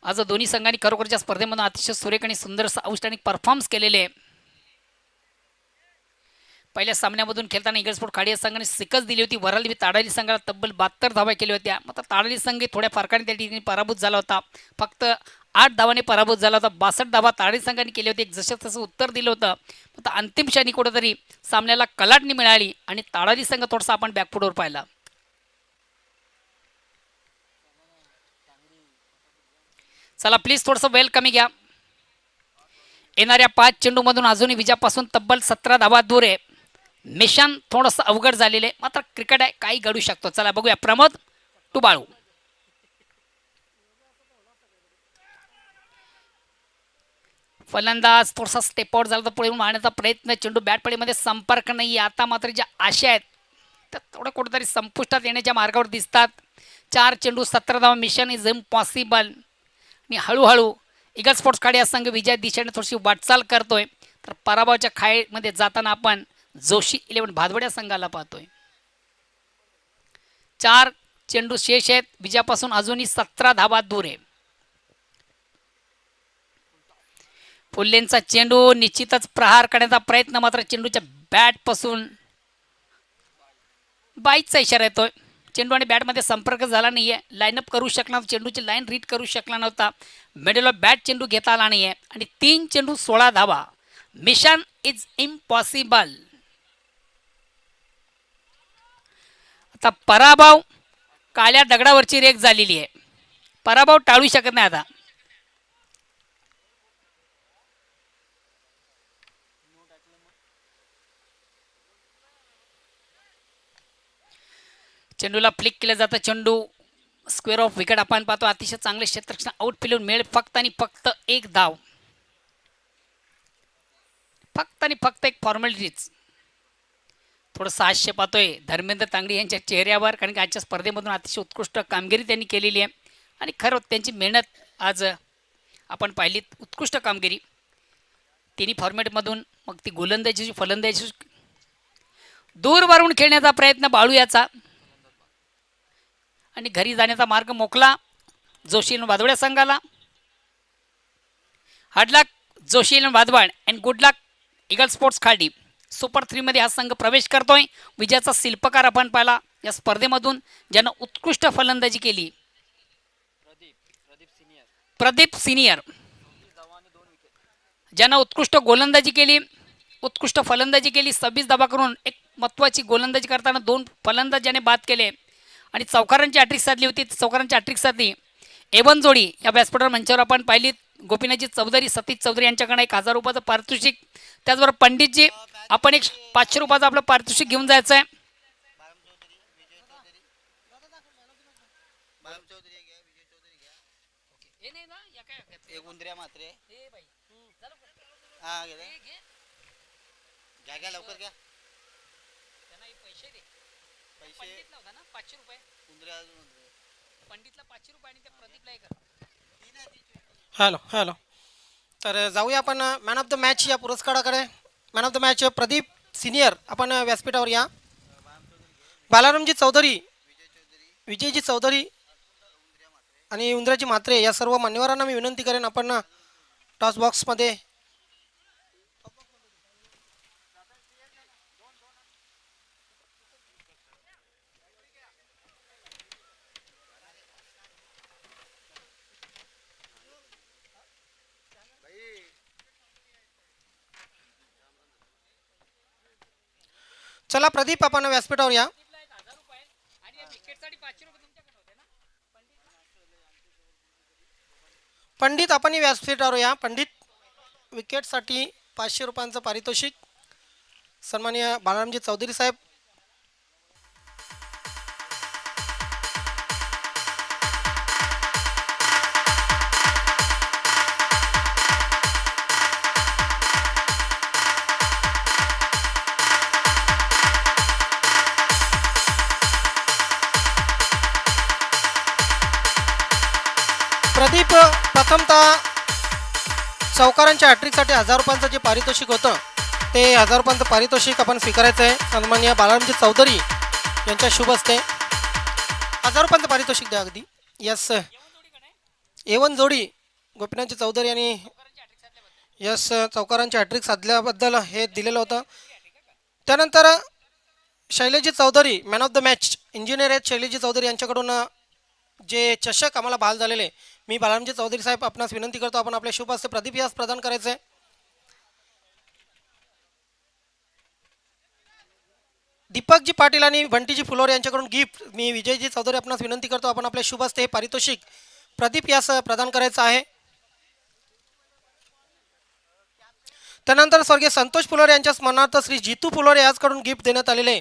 आज दोन्ही संघांनी खरोखरच्या स्पर्धेमधून अतिशय सुरेख आणि सुंदर आउटस्टँडिंग परफॉर्मन्स केलेले आहे. पहिल्या सामन्यामधून खेळताना ईगल स्पोर्ट खाडी या संघाने शिकस्त दिली होती. वराली ताडाली संघाला तब्बल 72 धावा केल्या होत्या. मात्र ताडाली संघ थोड्या फरकाने त्या ठिकाणी पराभूत झाला होता. फक्त 8 धावाने पराभूत झाला होता. 62 धावा ताडाली संघाने केले होते. जसं तसं उत्तर दिलं होतं. मात्र अंतिम क्षणी कुठेतरी सामन्याला कलाटणी मिळाली आणि ताडाली संघ थोडासा आपण बॅकफुटवर पाहिला. चला प्लीज थोडंसं वेल कमी घ्या. येणाऱ्या 5 चेंडूमधून अजूनही विजयापासून तब्बल 17 धावा दूर आहे. मिशन थोडंसं अवघड झालेलं आहे. मात्र क्रिकेट आहे, काही घडू शकतो. चला बघूया. प्रमोद टू बाळू. फलंदाज थोडासा स्टेप आउट झाला तर पुढे मारण्याचा प्रयत्न. चेंडू बॅटपडीमध्ये संपर्क नाही. आता मात्र ज्या आशा आहेत त्या थोडं कुठेतरी संपुष्टात येण्याच्या मार्गावर दिसतात. 4 चेंडू 17 धावा. Mission is impossible. आणि हळूहळू ईगल स्पोर्ट्स खाडी या संघ विजय दिशेने थोडीशी वाटचाल करतोय. तर पराभवाच्या खाईमध्ये जाताना आपण जोशी 11 भादवड या संघाला पाहतोय. 4 चेंडू शेष आहेत. विजयापासून अजूनही 17 धावा दूर आहे. फुल्लेंचा चेंडू निश्चितच प्रहार करण्याचा प्रयत्न. मात्र चेंडूच्या बॅटपासून बाईकचा इशारा येतोय. चेंडू आणि बॅटमध्ये संपर्क झाला नाही आहे. लाईनअप करू शकला, चेंडूची लाईन रीड करू शकला नव्हता. मिडल ऑफ बॅट चेंडू घेता आला नाही आहे. आणि 3 चेंडू 16 धावा. Mission is impossible. आता पराभव काळ्या दगडावरची रेख झालेली आहे. पराभव टाळू शकत नाही. आता चेंडूला फ्लिक केलं जातं. चेंडू स्क्वेअर ऑफ विकेट आपण पाहतो. अतिशय चांगले क्षेत्ररक्षण आउटफील्ड मिळेल. फक्त आणि फक्त 1 धाव. फक्त आणि फक्त एक फॉर्मॅलिटीज. थोडंसं हास्य पाहतोय धर्मेंद्र तांगडी यांच्या चेहऱ्यावर, कारण की आजच्या स्पर्धेमधून अतिशय उत्कृष्ट कामगिरी त्यांनी केलेली आहे. आणि खरं त्यांची मेहनत आज आपण पाहिली. उत्कृष्ट कामगिरी तिन्ही फॉर्मॅटमधून. मग ती गोलंदाजी फलंदाजी दूर वरून खेळण्याचा प्रयत्न बाळू याचा. आणि घरी जाण्याचा मार्ग मोकला जोशी वादवड्या संघाला. Hard luck Joshi Wadwad and good luck Eagle Sports Khadi. Super 3 मध्ये हा संघ प्रवेश करतोय. विजयाचा शिल्पकार आपण पाहिला या स्पर्धेमधून, ज्यानं उत्कृष्ट फलंदाजी केली. प्रदीप सिनियर ज्यानं उत्कृष्ट गोलंदाजी केली, उत्कृष्ट फलंदाजी केली. 26 धावा करून एक महत्त्वाची गोलंदाजी करताना 2 फलंदाज ज्याने बाद केले आणि चौकारांची हॅट्रिक साधली होती. चौकारांची हॅट्रिक साधली. एवन जोडी या व्यासपीठावर मंचावर आपण पाहिली. गोपीनाथजी चौधरी, सतीश चौधरी यांच्याकडे 1000 रुपयाचं पारितोषिक. त्याचबरोबर पंडितजी आपण एक 500 रुपयाचं आपलं पारितोषिक घेऊन जायचं आहे. Hello hello. तर जाऊया आपण मॅन ऑफ द मॅच या पुरस्काराकडे. Man of the match Pradeep senior आपण व्यासपीठावर या. बालारामजी चौधरी, विजयजी चौधरी आणि इंद्रजी म्हात्रे या सर्व मान्यवरांना मी विनंती करेन आपण टॉस बॉक्समध्ये चला प्रदीप आपण व्यासपीठावर या. पंडित आपण व्यासपीठावर या. पंडित विकेटसाठी 500 रुपयांचं पारितोषिक सन्माननीय बाळरामजी चौधरी साहेब. प्रदीप प्रथमतः चौकारांच्या हॅट्रिकसाठी 1000 रुपयांचं जे पारितोषिक होतं ते 1000 रुपयांचं पारितोषिक आपण स्वीकारायचं आहे. सन्माननीय बाळरामजी चौधरी यांच्या शुभ हस्ते 1000 रुपयांचं पारितोषिक द्या. अगदी यस. A1 जोडी गोपीनाथजी चौधरी आणि यस चौकारांच्या हॅट्रिक साधल्याबद्दल हे दिलेलं होतं. त्यानंतर Shaileji Chaudhari man of the match engineer आहेत शैलेजी चौधरी यांच्याकडून जे चषक आम्हाला बहाल झालेले मी बाळरामजी चौधरी साहेब आपणास विनंती करतो आपण आपल्या शुभ हस्ते प्रदीप यास प्रदान करायचं आहे. दीपकजी पाटील आणि बंटीजी फुलोरे यांच्याकडून गिफ्ट मी विजयजी चौधरी आपणास विनंती करतो आपण आपल्या शुभ हस्ते हे पारितोषिक प्रदीप यास प्रदान करायचं आहे. त्यानंतर स्वर्गीय संतोष फुलोरे यांच्या स्मरणार्थ श्री जितू फुलोरे याचकडून गिफ्ट देण्यात आलेले